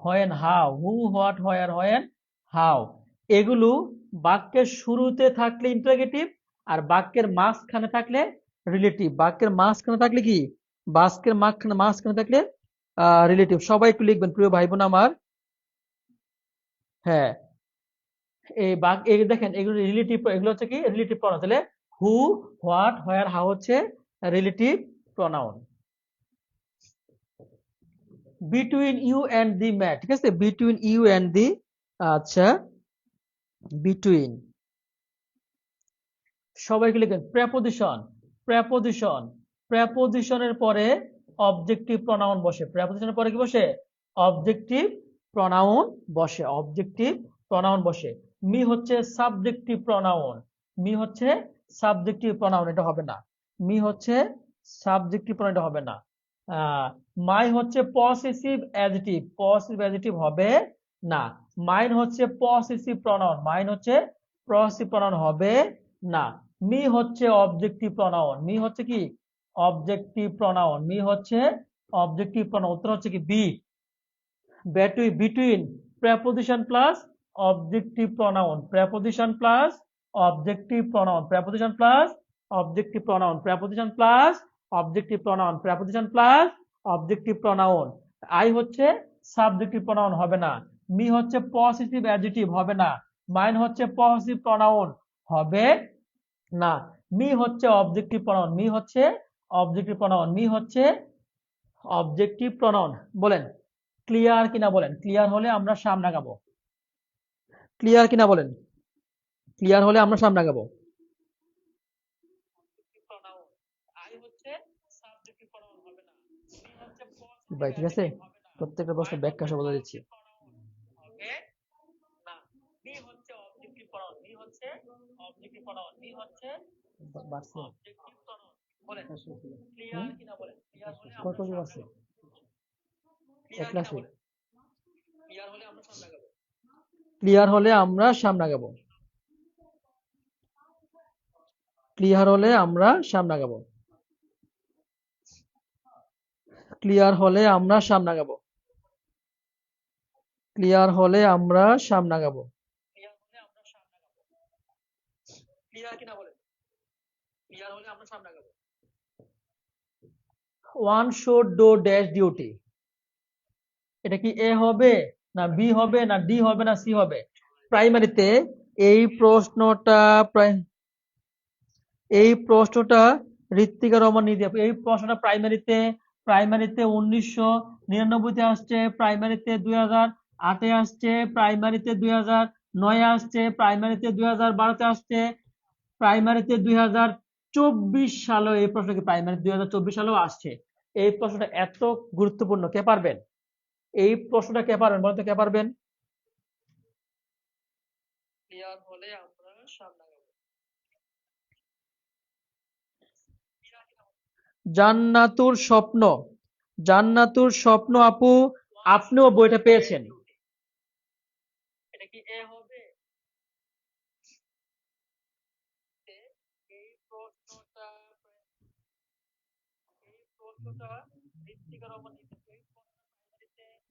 when, how, who, what, where, when, how. এগুলো বাক্যের শুরুতে থাকলে ইন্টারোগেটিভ, আর বাক্যের মাঝখানে থাকলে রিলেটিভ। বাক্যের মাঝখানে থাকলে কি? বাক্যের মাঝখানে থাকলে রিলেটিভ, সবাই একটু লিখবেন প্রিয় ভাই বোন আমার। হ্যাঁ, এই দেখেন এগুলো রিলেটিভ, এগুলো হচ্ছে কি রিলেটিভ প্রনাউন। তাহলে হু, হোয়াট, হোয়ার, হাউ হচ্ছে relative pronoun. Between you and the mat, ঠিক আছে, বিটুইন ইউ এন্ড দি, আচ্ছা, বিটুইন, সবাইকে লিখেন প্রেপোজিশন, প্রেপোজিশন, প্রেপোজিশনের পরে অবজেক্টিভ প্রনাউন বসে, প্রেপোজিশনের পরে কি বসে, অবজেক্টিভ প্রনাউন বসে, অবজেক্টিভ প্রনাউন বসে। মি হচ্ছে সাবজেক্টিভ প্রনাউন, মি হচ্ছে সাবজেক্টিভ প্রনাউন, এটা হবে না। মি হচ্ছে সাবজেক্টিভ প্রনাউন, এটা হবে না। মাই হচ্ছে পসেসিভ অ্যাডজেক্টিভ, পসেসিভ অ্যাডজেক্টিভ হবে না। মাইন হচ্ছে পসেসিভ প্রনাউন, মাইন হচ্ছে পসেসিভ প্রনাউন, হবে না। মি হচ্ছে অবজেক্টিভ প্রনাউন, মি হচ্ছে কি অবজেক্টিভ প্রনাউন, মি হচ্ছে অবজেক্টিভ প্রনাউন। উত্তর হচ্ছে কি B. Between, preposition plus objective pronoun, preposition plus objective pronoun, preposition plus objective pronoun, preposition plus objective pronoun, preposition plus objective pronoun. I হচ্ছে subjective pronoun, হবে না। Me হচ্ছে possessive adjective, হবে না। মাইন হচ্ছে পসেসিভ প্রনাউন, হবে না। Me হচ্ছে অবজেক্টিভ প্রনাউন, মি হচ্ছে অবজেক্টিভ প্রনাউন, মি হচ্ছে অবজেক্টিভ প্রনাউন। বলেন ক্লিয়ার কিনা, বলেন ক্লিয়ার হলে আমরা সামনে আগাবো, ক্লিয়ার কিনা বলেন, ক্লিয়ার হলে আমরা সামনে আগাবো। ভাই ঠিক আছে, প্রত্যেকটা প্রশ্ন ব্যাখ্যা সহ বলে দিচ্ছি। বাড়ছে, হুম? কত কত বাড়ছে? এক ক্লাসে। ক্লিয়ার হলে আমরা সামনে আগাবো, ক্লিয়ার হলে আমরা সামনে আগাবো, ক্লিয়ার হলে আমরা সামনে আগাবো, ক্লিয়ার হলে আমরা সামনে আগাবো। One should do dash duty, এটা কি এ হবে না বি হবে না ডি হবে না সি হবে? প্রাইমারিতে এই প্রশ্নটা এই প্রশ্নটা ঋত্বিকা রহমান নিজে, এই প্রশ্নটা প্রাইমারিতে, প্রাইমারিতে 1999-তে আসছে, প্রাইমারিতে 2008-এ আসছে, প্রাইমারিতে 2009-এ আসছে, প্রাইমারিতে 2012-তে আসছে, প্রাইমারিতে 2024 সালেও এই প্রশ্ন, কি প্রাইমারি 2024 সালেও আসছে। এই প্রশ্নটা এত গুরুত্বপূর্ণ, কে পারবেন? এই প্রশ্নটা কে পারবেন বলতো, কে পারবেন? জান্নাতুর স্বপ্ন, জান্নাতুর স্বপ্ন আপু, আপনিও বইটা পেয়েছেন।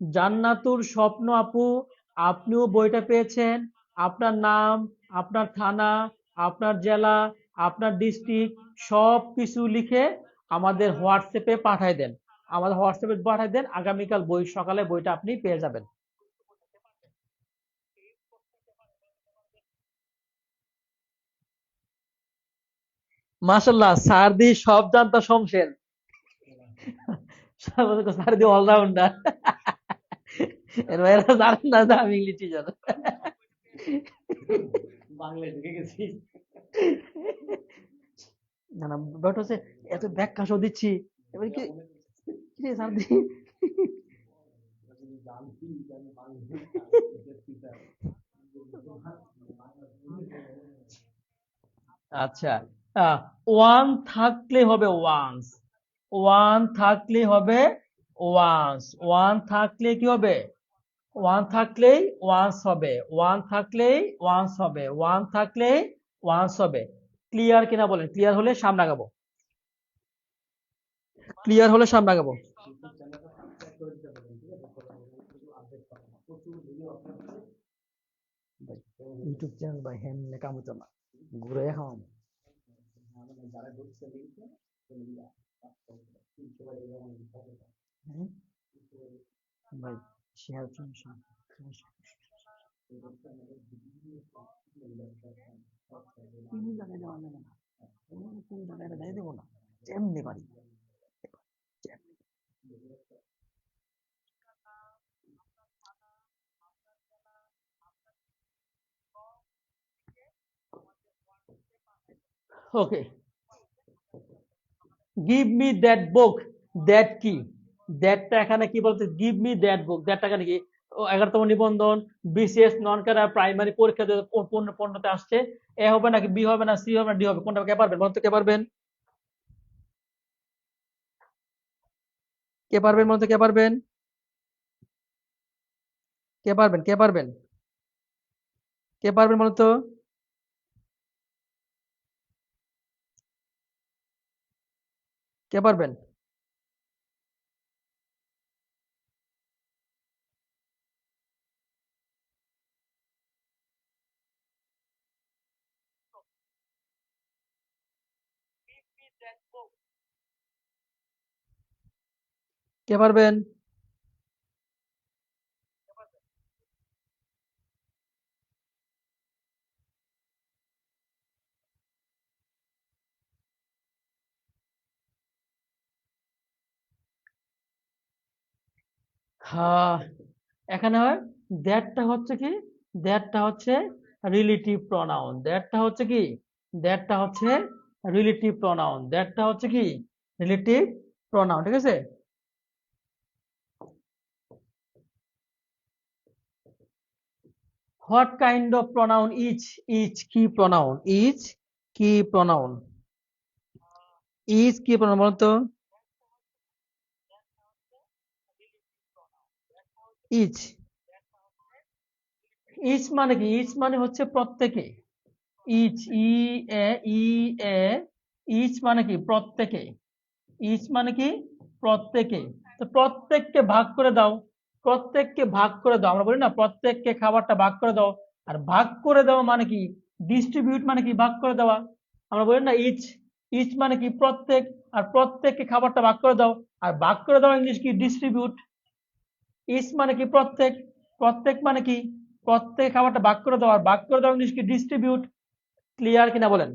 জান্নাতুর স্বপ্ন আপু, আপনিও বইটা পেয়েছেন। আপনার নাম, আপনার থানা, আপনার জেলা, আপনার ডিস্ট্রিক্ট সব কিছু লিখে আমাদের হোয়াটসঅ্যাপে পাঠায় দেন, আমাদের হোয়াটসঅ্যাপে পাঠায় দেন, আগামীকাল বই সকালে বইটা আপনি পেয়ে যাবেন। মাশাল্লাহ, সারদি সব জানতা শমশের, সারদি অলরাউন্ডার। এর বাইরে জানেন না যে আমি ইংলিশ টিচার। বাংলায় ঢুকে গেছি। না না, বাট হচ্ছে এত ব্যাখ্যা সহ দিচ্ছি, এবার কি কি রে সারদি। জানছি যে আমি বাংলাদেশ টিচার। আচ্ছা, ওয়ান থাকলে হবে ওয়ান্স, ওয়ান থাকলে হবে ওয়ান্স, ওয়ান থাকলে কি হবে, ওয়ান থাকলেই ওয়ান্স হবে, ওয়ান থাকলেই ওয়ান্স হবে, ওয়ান থাকলেই ওয়ান্স হবে। ক্লিয়ার কিনা বলেন, ক্লিয়ার হলে সামনে আগাবো, ক্লিয়ার হলে সামনে আগাবো। ইউটিউব চ্যানেলটা সাবস্ক্রাইব করে দিতে পারেন, ঠিক আছে? শুধু আপডেট পাবেন না, প্রচুর ভিডিও আপলোড করে। ইউটিউব চ্যানেল ভাই হেমনে কাম হতো না, ঘুরে খাওয়াম। আমাদের যারা ঢুকছে লিঙ্কে, লিঙ্কটা সাবস্ক্রাইব করে 300 বার এরকম ভাই শেয়ার কোনো জায়গায় দেওয়া যাবে না, কোনো জায়গায় দিয়ে দেবো না, যেমনি পারি। Okay, give me that book, that কি, দ্যাটটা এখানে কি বলতে, গিভ মি দ্যাট বুক, দ্যাটটা এখানে কি, 11তম নিবন্ধন, বিসিএস নন ক্যাডার প্রাইমারি পরীক্ষা 2015-তে আসছে। এ হবে নাকি বি হবে না সি হবে না ডি হবে, কোনটা কে পারবেন বলতে, কে পারবেন, কে পারবেন বলতে, কে পারবেন, কে পারবেন, কে পারবেন, কে পারবেন বলতো। কে পারবেন? কে পারবেন? হ্যাঁ, এখানে হয় দ্যাটটা হচ্ছে কি, দ্যাটটা হচ্ছে রিলেটিভ প্রনাউন, দ্যাটটা হচ্ছে কি, দ্যাটটা হচ্ছে রিলেটিভ প্রনাউন, দ্যাটটা হচ্ছে কি রিলেটিভ প্রনাউন, ঠিক আছে। What kind of pronoun is, is কি প্রনাউন, ইজ কি প্রনাউন, ইজ কি প্রনাউন বলতো, ইজ, ইচ মানে কি, ইচ মানে হচ্ছে প্রত্যেকে, ইচ ই এ ই এ, ইচ মানে কি প্রত্যেকে, ইচ মানে কি প্রত্যেকে, তো প্রত্যেককে ভাগ করে দাও, প্রত্যেককে ভাগ করে দাও, আমরা বলি না প্রত্যেককে খাবারটা ভাগ করে দাও, আর ভাগ করে দেওয়া মানে কি, ডিস্ট্রিবিউট মানে কি ভাগ করে দেওয়া, আমরা বলি না ইচ, ইচ মানে কি প্রত্যেক, আর প্রত্যেককে খাবারটা ভাগ করে দাও, আর ভাগ করে দাও ইংলিশ কি ডিস্ট্রিবিউট, ইচ মানে কি প্রত্যেক, প্রত্যেক মানে কি প্রত্যেক খাবারটা ভাগ করে দাও, আর ভাগ করে দাও ইংলিশ কি ডিস্ট্রিবিউট, ক্লিয়ার কিনা বলেন।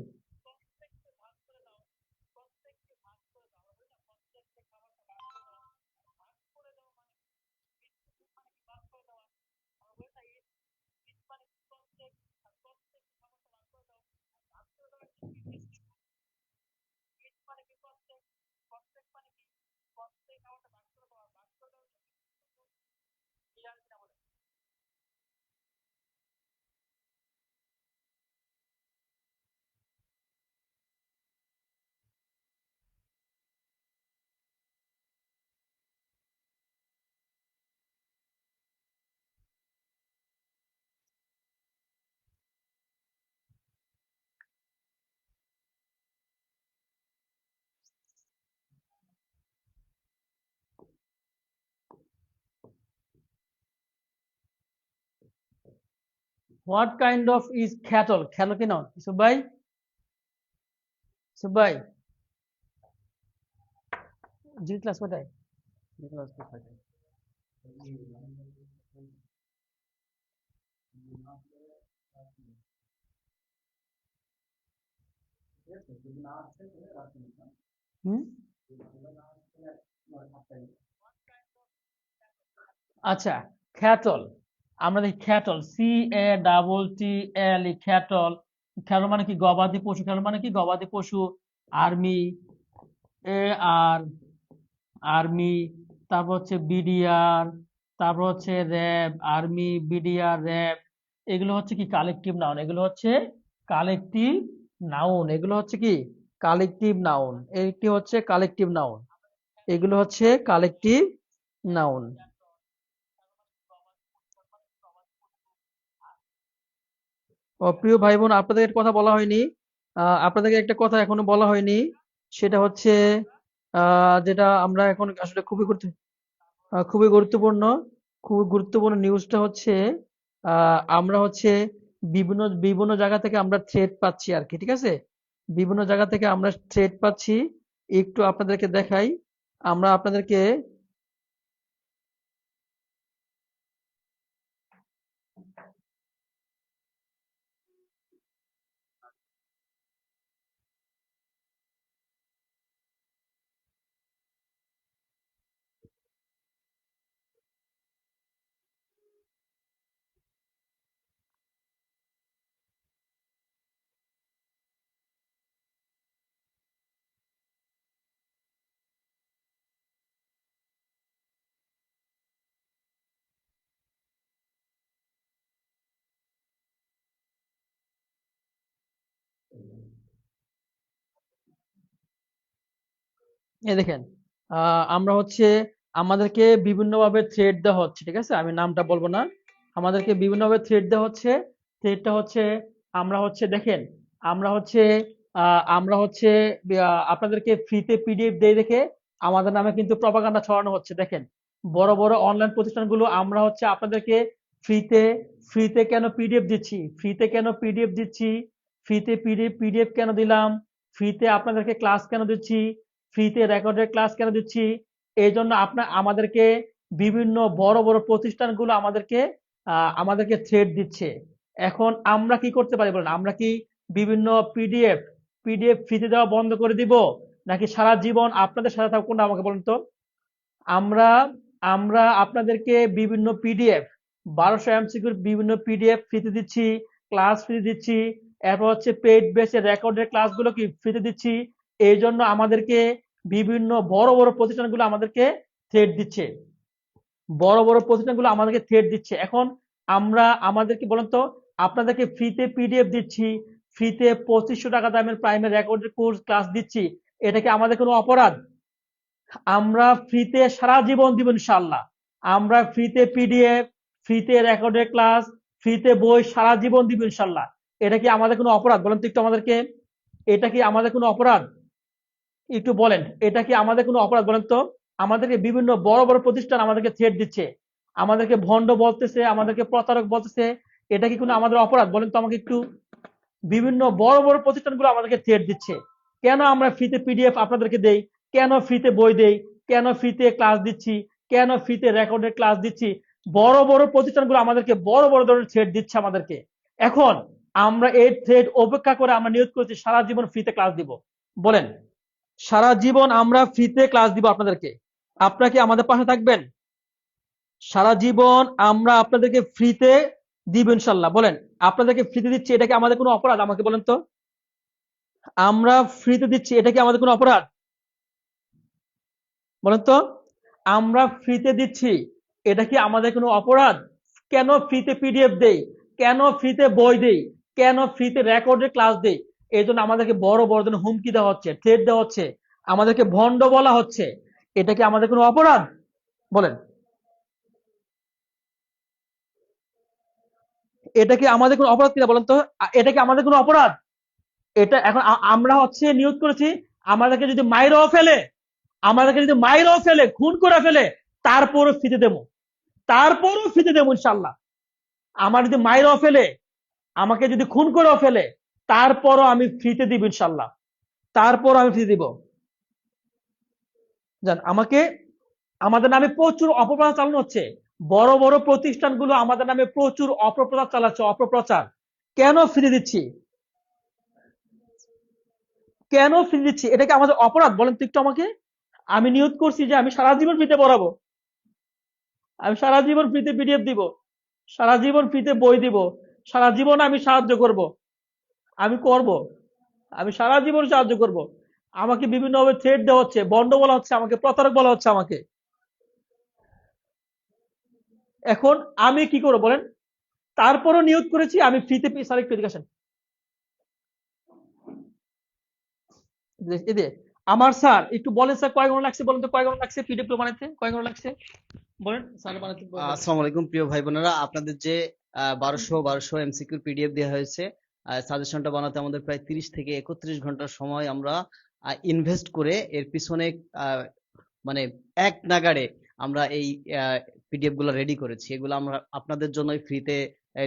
হোয়াট কাইন্ড অফ ইজ খ্যাটল, খ্যাটল কি নাউন, ইসুফ ভাই, ইসুফ ভাই, জি ক্লাস কোথায়, হুম, আচ্ছা, খ্যাটল, আমরা দেখি খ্যাটল, সি এ ডাবল টি এল ই, খ্যাটল, খ্যাটল মানে কি গবাদি পশু, খ্যাটল মানে কি গবাদি পশু, আর্মি, এ আর, আর্মি, তারপর হচ্ছে বিডিআর, তারপর হচ্ছে র্যাব, আর্মি, বিডিআর, র্যাব, এগুলো হচ্ছে কি কালেকটিভ নাউন, এগুলো হচ্ছে কালেকটিভ নাউন, এগুলো হচ্ছে কি কালেকটিভ নাউন, এইটি হচ্ছে কালেকটিভ নাউন, এগুলো হচ্ছে কালেকটিভ নাউন। ও প্রিয় ভাই বোন, আপনাদের কথা বলা হয়নি, আপনাদেরকে একটা কথা এখনো বলা হয়নি, সেটা হচ্ছে যেটা আমরা এখন আসলে খুবই গুরুত্বপূর্ণ, খুবই গুরুত্বপূর্ণ নিউজটা হচ্ছে আমরা হচ্ছে বিভিন্ন বিভিন্ন জায়গা থেকে আমরা থ্রেড পাচ্ছি আর কি, ঠিক আছে, বিভিন্ন জায়গা থেকে আমরা থ্রেড পাচ্ছি, একটু আপনাদেরকে দেখাই, আমরা আপনাদেরকে এই দেখেন, আমরা হচ্ছে আমাদেরকে বিভিন্নভাবে থ্রেড দেওয়া হচ্ছে, ঠিক আছে, আমি নামটা বলবো না। আমাদেরকে বিভিন্নভাবে থ্রেড দেওয়া হচ্ছে। থ্রেডটা হচ্ছে আমরা হচ্ছে দেখেন, আমরা হচ্ছে আপনাদেরকে ফ্রিতে পিডিএফ দিয়ে রেখে আমাদের নামে কিন্তু প্রপাগান্ডা ছড়ানো হচ্ছে। দেখেন, বড় বড় অনলাইন প্রতিষ্ঠানগুলো আমরা হচ্ছে আপনাদেরকে ফ্রিতে ফ্রিতে কেন পিডিএফ দিচ্ছি, ফ্রিতে কেন পিডিএফ দিচ্ছি, ফ্রিতে পিডিএফ কেন দিলাম, ফ্রিতে আপনাদেরকে ক্লাস কেন দিচ্ছি, ফ্রিতে রেকর্ডেড ক্লাস কেন দিচ্ছি, এই জন্য আমাদেরকে বিভিন্ন বড় বড় প্রতিষ্ঠানগুলো আমাদেরকে থ্রেড দিচ্ছে। এখন আমরা কি করতে পারি বলেন, আমরা কি বিভিন্ন পিডিএফ ফ্রিতে দেওয়া বন্ধ করে দিব, নাকি সারা জীবন আপনাদের সাথে থাকবো? কোনটা আমাকে বলুন তো। আমরা আমরা আপনাদেরকে বিভিন্ন পিডিএফ 1200 এমসিকিউর বিভিন্ন পিডিএফ ফ্রিতে দিচ্ছি, ক্লাস ফ্রি দিচ্ছি, এরপর হচ্ছে পেইড বেসে রেকর্ডেড ক্লাসগুলো কি ফ্রিতে দিচ্ছি। এই জন্য আমাদেরকে বিভিন্ন বড় বড় প্রতিষ্ঠানগুলো আমাদেরকে থ্রেড দিচ্ছে, বড় বড় প্রতিষ্ঠানগুলো আমাদেরকে থ্রেড দিচ্ছে। এখন আমাদেরকে বলেন তো, আপনাদেরকে ফ্রিতে পিডিএফ দিচ্ছি, ফ্রিতে 2500 টাকা দামের প্রাইমারি রেকর্ডেড কোর্স ক্লাস দিচ্ছি, এটা কি আমাদের কোনো অপরাধ? আমরা ফ্রিতে সারা জীবন দিব ইনশাআল্লাহ। আমরা ফ্রিতে পিডিএফ, ফ্রিতে রেকর্ডেড ক্লাস, ফ্রিতে বই সারা জীবন দিব ইনশাআল্লাহ। এটা কি আমাদের কোনো অপরাধ বলেন তো একটু আমাদেরকে? এটা কি আমাদের কোনো অপরাধ? একটু বলেন, এটা কি আমাদের কোনো অপরাধ বলেন তো? আমাদেরকে বিভিন্ন বড় বড় প্রতিষ্ঠান আমাদেরকে থ্রেট দিচ্ছে, আমাদেরকে ভণ্ড বলতেছে, আমাদেরকে প্রতারক বলতেছে, এটা কি কোনো আমাদের অপরাধ বলেন তো আমাকে একটু? বিভিন্ন বড় বড় প্রতিষ্ঠানগুলো আমাদেরকে থ্রেট দিচ্ছে। কেন আমরা ফ্রিতে পিডিএফ আপনাদেরকে দেই, কেন ফ্রিতে বই দেই, কেন ফ্রিতে ক্লাস দিচ্ছি, কেন ফ্রিতে রেকর্ডেড ক্লাস দিচ্ছি? বড় বড় প্রতিষ্ঠানগুলো আমাদেরকে বড় বড় ধরনের থ্রেট দিচ্ছে আমাদেরকে। এখন আমরা এই থ্রেট উপেক্ষা করে আমরা নিয়োগ করেছি সারা জীবন ফ্রিতে ক্লাস দিব। বলেন, সারা জীবন আমরা ফ্রিতে ক্লাস দিব আপনাদেরকে, আপনারা কি আমাদের পাশে থাকবেন? সারা জীবন আমরা আপনাদেরকে ফ্রিতে দিব ইনশাল্লাহ। বলেন, আপনাদেরকে ফ্রিতে দিচ্ছি, এটা কি আমাদের কোনো অপরাধ আমাকে বলেন তো? আমরা ফ্রিতে দিচ্ছি, এটা কি আমাদের কোনো অপরাধ বলেন তো? আমরা ফ্রিতে দিচ্ছি, এটা কি আমাদের কোনো অপরাধ? কেন ফ্রিতে পিডিএফ দেই, কেন ফ্রিতে বই দেই, কেন ফ্রিতে রেকর্ডেড ক্লাস দেই? এই জন্য আমাদেরকে বড় বড় ধরনের হুমকি দেওয়া হচ্ছে, থ্রেট দেওয়া হচ্ছে, আমাদেরকে ভণ্ড বলা হচ্ছে। এটা কি আমাদের কোনো অপরাধ বলেন? এটা কি আমাদের কোনো অপরাধ কিনা বলেন তো? এটা কি আমাদের কোনো অপরাধ? এটা এখন আমরা হচ্ছে নিয়োগ করেছি, আমাদেরকে যদি মাইরাও ফেলে, আমাদেরকে যদি মাইরাও ফেলে, খুন করে ফেলে, তারপরও ফিতে দেবো, তারপরও ফিতে দেবো ইনশাল্লাহ। আমার যদি মাইরাও ফেলে, আমাকে যদি খুন করেও ফেলে, তারপরও আমি ফ্রিতে দিব ইনশাল্লাহ, তারপরও আমি ফ্রিতে দিব। জান, আমাদের নামে প্রচুর অপপ্রচার চালানো হচ্ছে, বড় বড় প্রতিষ্ঠানগুলো আমাদের নামে প্রচুর অপপ্রচার চালাচ্ছে, অপপ্রচার। কেন ফ্রি দিচ্ছি, কেন ফ্রি দিচ্ছি, এটা কি আমাদের অপরাধ বলেন তো একটু আমাকে? আমি নিয়োগ করছি যে আমি সারা জীবন ফ্রিতে পড়াবো, আমি সারা জীবন ফ্রিতে পিডিএফ দিব, সারা জীবন ফ্রিতে বই দিব, সারা জীবন আমি সাহায্য করব, আমি করব, আমি সারা জীবন সাহায্য করব। আমাকে বিভিন্নভাবে থ্রেট দেওয়া হচ্ছে, বন্ড বলা হচ্ছে, আমাকে প্রতারক বলা হচ্ছে আমাকে। এখন আমি কি করবো বলেন? তারপরও নিয়োগ করেছি আমি ফ্রিতে। স্যার একটু এদিকে আসেন। এই যে আমার স্যার একটু বলেন, স্যার কয় ঘন্টা লাগছে বলেন তো, কয় ঘন্টা লাগছে পিডিএফ গুলো বানাইতে, কয় ঘন্টা লাগছে বলেন স্যার বানাইতে বলেন। আসসালামু আলাইকুম প্রিয় ভাই বোনেরা, আপনাদের যে 1200 এমসিকিউর পিডিএফ দেওয়া হয়েছে, সাজেশনটা বানাতে আমাদের প্রায় 30 থেকে 31 ঘন্টা সময় আমরা ইনভেস্ট করে এর পিছনে মানে এক নাগাড়ে আমরা এই পিডিএফ গুলো রেডি করেছি। এগুলো আমরা আপনাদের জন্যই ফ্রিতে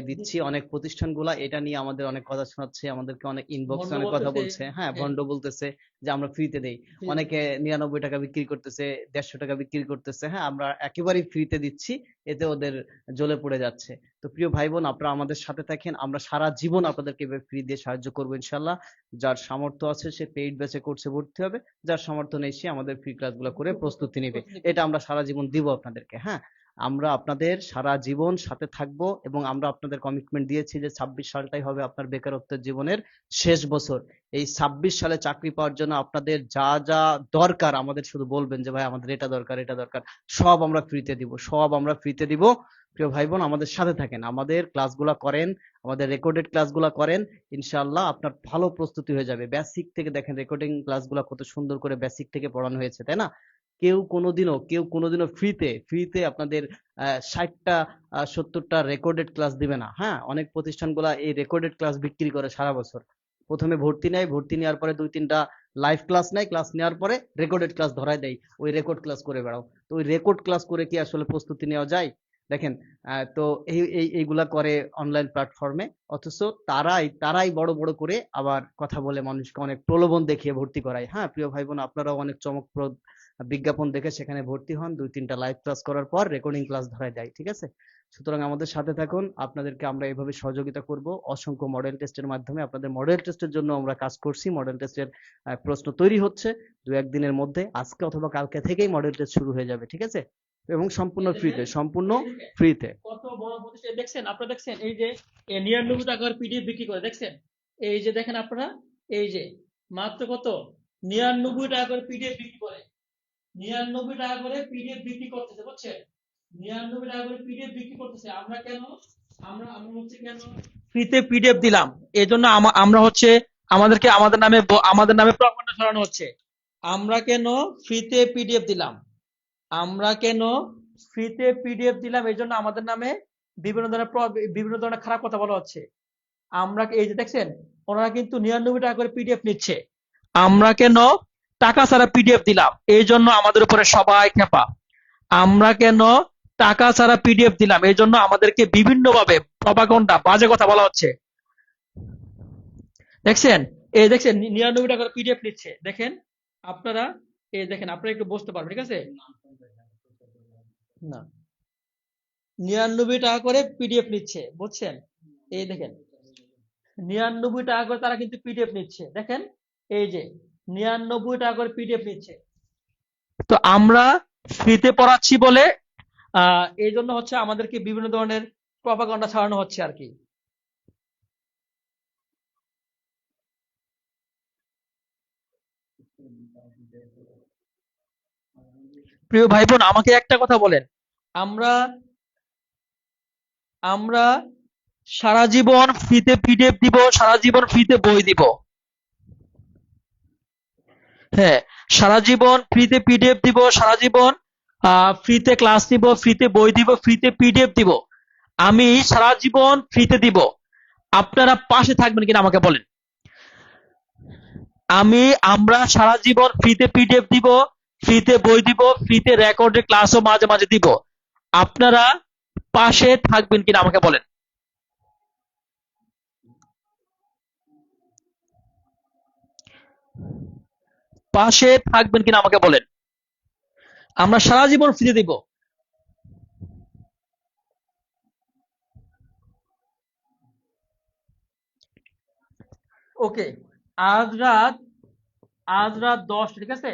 দিচ্ছি। অনেক প্রতিষ্ঠানগুলা এটা নিয়ে আমাদের অনেক কথা শোনাচ্ছে, আমাদেরকে অনেক ইনবক্সে ভন্ড অনেক কথা বলতেছে, বলছে, হ্যাঁ হ্যাঁ, ভণ্ড বলতেছে যে আমরা ফ্রিতে দেই। অনেকে 99 টাকা বিক্রি করতেছে, 150 টাকা বিক্রি করতেছে, হ্যাঁ আমরা একেবারেই ফ্রিতে দিচ্ছি, এতে ওদের জ্বলে পড়ে যাচ্ছে। তো প্রিয় ভাই বোন, আপনারা আমাদের সাথে থাকেন, আমরা সারা জীবন আপনাদেরকে এভাবে ফ্রি দিয়ে সাহায্য করবো ইনশাল্লাহ। যার সামর্থ্য আছে সে পেইড ব্যাচে কোর্সে ভর্তি হবে, যার সামর্থ্য নেই সে আমাদের ফ্রি ক্লাসগুলো করে প্রস্তুতি নেবে। এটা আমরা সারা জীবন দিব আপনাদেরকে। হ্যাঁ, আমরা আপনাদের সারা জীবন সাথে থাকবো এবং আমরা আপনাদের কমিটমেন্ট দিয়েছি যে 26 সালটাই হবে আপনার বেকারত্বের জীবনের শেষ বছর। এই 26 সালে চাকরি পাওয়ার জন্য আপনাদের যা যা দরকার আমাদের শুধু বলবেন যে ভাই আমাদের এটা দরকার এটা দরকার, সব আমরা ফ্রিতে দিব, সব আমরা ফ্রিতে দিব। প্রিয় ভাই বোন, আমাদের সাথে থাকেন, আমাদের ক্লাসগুলো করেন, আমাদের রেকর্ডেড ক্লাসগুলো করেন, ইনশাআল্লাহ আপনার ভালো প্রস্তুতি হয়ে যাবে। বেসিক থেকে দেখেন রেকর্ডিং ক্লাসগুলো কত সুন্দর করে বেসিক থেকে পড়ানো হয়েছে, তাই না? কেউ কোনোদিনও ফ্রিতে আপনাদের 60টা 70টা রেকর্ডেড ক্লাস দিবে না। হ্যাঁ, অনেক প্রতিষ্ঠানগুলা এই রেকর্ডেড ক্লাস বিক্রি করে সারা বছর। প্রথমে ভর্তি নেয়, ভর্তি নেওয়ার পরে 2-3টা লাইভ ক্লাস নেয়, ক্লাস নেওয়ার পরে রেকর্ডেড ক্লাস ধরায় দেয়, ওই রেকর্ড ক্লাস করে বেড়াও। তো ওই রেকর্ড ক্লাস করে কি আসলে প্রস্তুতি নেওয়া যায়? দেখেন, তো এইগুলা করে অনলাইন প্ল্যাটফর্মে, অথচ তারাই বড় বড় করে আবার কথা বলে মানুষকে অনেক প্রলোভন দেখিয়ে ভর্তি করায়। হ্যাঁ প্রিয় ভাই বোন, আপনারাও অনেক চমকপ্রদ বিজ্ঞাপন দেখে সেখানে ভর্তি হন, 2-3টা লাইভ ক্লাস করার পর রেকর্ডিং ক্লাস ধরায় দেয়, ঠিক আছে? সুতরাং আমাদের সাথে থাকুন, আপনাদেরকে আমরা এইভাবে সহযোগিতা করব। অসংখ্য মডেল টেস্টের মাধ্যমে আপনাদের মডেল টেস্টের জন্য আমরা কাজ করছি। মডেল টেস্টের প্রশ্ন তৈরি হচ্ছে, 2-1 দিনের মধ্যে, আজকে অথবা কালকে থেকেই মডেল টেস্ট শুরু হয়ে যাবে, ঠিক আছে? এবং সম্পূর্ণ ফ্রিতে। কত বড় প্রতিষ্ঠান দেখছেন, আপনারা দেখছেন এই যে 99 টাকার পিডিএফ বিক্রি করে, দেখছেন? এই যে দেখেন আপনারা, এই যে মাত্র কত 99 টাকা করে পিডিএফ বিক্রি করে, 99 টাকা করে পিডিএফ বিক্রি করতেছে, বুঝছেন? 99 টাকা করে পিডিএফ বিক্রি করতেছে। আমরা কেন, আমরা হচ্ছে কেন ফ্রিতে পিডিএফ দিলাম, এই জন্য আমরা হচ্ছে আমাদের নামে প্রপাগান্ডা ছড়ানো হচ্ছে। আমরা কেন ফ্রিতে পিডিএফ দিলাম, এই জন্য আমাদের নামে বিভিন্ন ধরনের খারাপ কথা বলা হচ্ছে। আমরা এই যে দেখছেন, ওনারা কিন্তু 99 টাকা করে পিডিএফ নিচ্ছে। আমরা কেন টাকা ছাড়া পিডিএফ দিলাম, এই জন্য আমাদের উপরে সবাই খেপা। আমরা কেন টাকা ছাড়া পিডিএফ দিলাম, এই জন্য আমাদেরকে বিভিন্নভাবে প্রপাগান্ডা, বাজে কথা বলা হচ্ছে। দেখছেন, এই দেখছেন 99 টাকা করে পিডিএফ নিচ্ছে, দেখেন আপনারা, এই দেখেন আপনারা একটু বুঝতে পারবেন, ঠিক আছে? না, 99 টাকা করে পিডিএফ নিচ্ছে, বুঝছেন? এই দেখেন 99 টাকা করে তারা কিন্তু পিডিএফ নিচ্ছে, দেখেন এই যে 99 টাকা করে পিডিএফ নিচ্ছে। তো আমরা ফ্রিতে পড়াচ্ছি বলে এই জন্য হচ্ছে আমাদেরকে বিভিন্ন ধরনের প্রপাগান্ডা ছড়ানো হচ্ছে আর কি। প্রিয় ভাই বোন, আমাকে একটা কথা বলেন, আমরা আমরা সারা জীবন ফ্রিতে পিডিএফ দিব, সারা জীবন ফ্রিতে বই দিব। হ্যাঁ, সারা জীবন ফ্রিতে পিডিএফ দিব, সারা জীবন ফ্রিতে ক্লাস নিব, ফ্রিতে বই দিব, ফ্রিতে পিডিএফ দিব। আমি সারা জীবন ফ্রিতে দিব, আপনারা পাশে থাকবেন কিনা আমাকে বলেন। আমরা সারা জীবন ফ্রিতে পিডিএফ দিব, ফ্রিতে বই দিব, ফ্রিতে রেকর্ডেড ক্লাসও মাঝে মাঝে দিব। আপনারা পাশে থাকবেন কিনা আমাকে বলেন। পাশে থাকবেন কিনা আমাকে বলেন। আমরা সারা জীবন ফ্রিতে দিব। ওকে, আজ রাত 10টা, ঠিক আছে?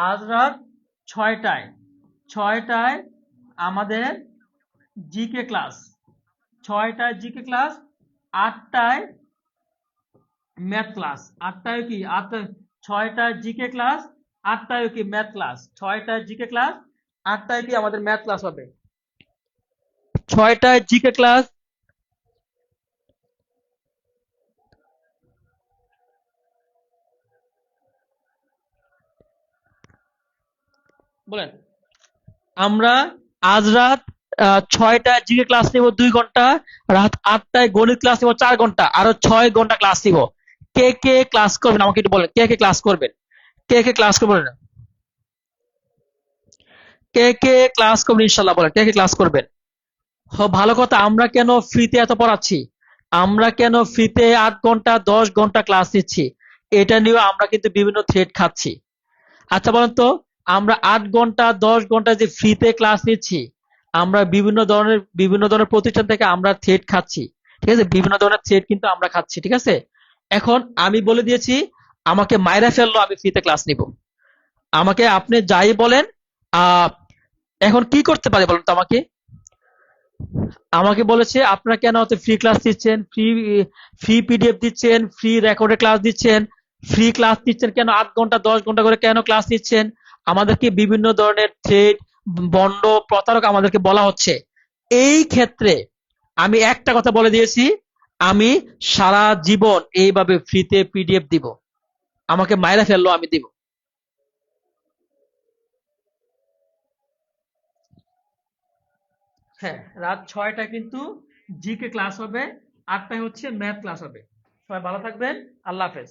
আজ রাত 6টায় আমাদের জিকে ক্লাস, 6টায় জিকে ক্লাস, 8টায় ম্যাথ ক্লাস। 8টায় কি 6টায় জিকে ক্লাস, 8টায় কি ম্যাথ ক্লাস। 6টায় জিকে ক্লাস, 8টায় কি আমাদের ম্যাথ ক্লাস হবে। 6টায় জিকে ক্লাস, বলেন। আমরা আজ রাত 6টায় জিকে ক্লাস নিব 2 ঘন্টা, রাত 8টায় গণিত ক্লাস নিব 4 ঘন্টা, আরো 6 ঘন্টা ক্লাস নিব। কে কে ক্লাস করবেন আমাকে একটু বলেন, কে কে ক্লাস করবেন, কে কে ক্লাস করবেন, কে কে ক্লাস করবেন ইনশাল্লাহ বলেন, কে কে ক্লাস করবেন। ভালো কথা, আমরা কেন ফ্রিতে এত পড়াচ্ছি, আমরা কেন ফ্রিতে 8 ঘন্টা 10 ঘন্টা ক্লাস নিচ্ছি, এটা নিয়ে আমরা কিন্তু বিভিন্ন থ্রেড খাচ্ছি। আচ্ছা বলেন তো, আমরা 8 ঘন্টা 10 ঘন্টা যে ফ্রিতে ক্লাস নিচ্ছি, আমরা বিভিন্ন ধরনের প্রতিষ্ঠান থেকে আমরা থ্রেড খাচ্ছি, ঠিক আছে? বিভিন্ন ধরনের থ্রেড কিন্তু আমরা খাচ্ছি, ঠিক আছে? এখন আমি বলে দিয়েছি, আমাকে মাইরা ফেললো, আমি ফ্রিতে ক্লাস নিব। আমাকে আপনি যাই বলেন, এখন কি করতে পারে বলুন তো আমাকে? আমাকে বলেছে আপনারা কেন অত ফ্রি ক্লাস দিচ্ছেন, ফ্রি পিডিএফ দিচ্ছেন, ফ্রি রেকর্ডেড ক্লাস দিচ্ছেন, ফ্রি ক্লাস দিচ্ছেন কেন 8 ঘন্টা 10 ঘন্টা করে কেন ক্লাস দিচ্ছেন? আমাদেরকে বিভিন্ন ধরনের থ্রেড, বন্ড, প্রতারক আমাদেরকে বলা হচ্ছে। এই ক্ষেত্রে আমি একটা কথা বলে দিয়েছি, আমি সারা জীবন এইভাবে ফ্রিতে পিডিএফ দিব। আমাকে মাইরা ফেললো, আমি দিব। হ্যাঁ, রাত 6টায় কিন্তু জিকে ক্লাস হবে, 8টায় হচ্ছে ম্যাথ ক্লাস হবে। সবাই ভালো থাকবেন, আল্লাহ হাফেজ।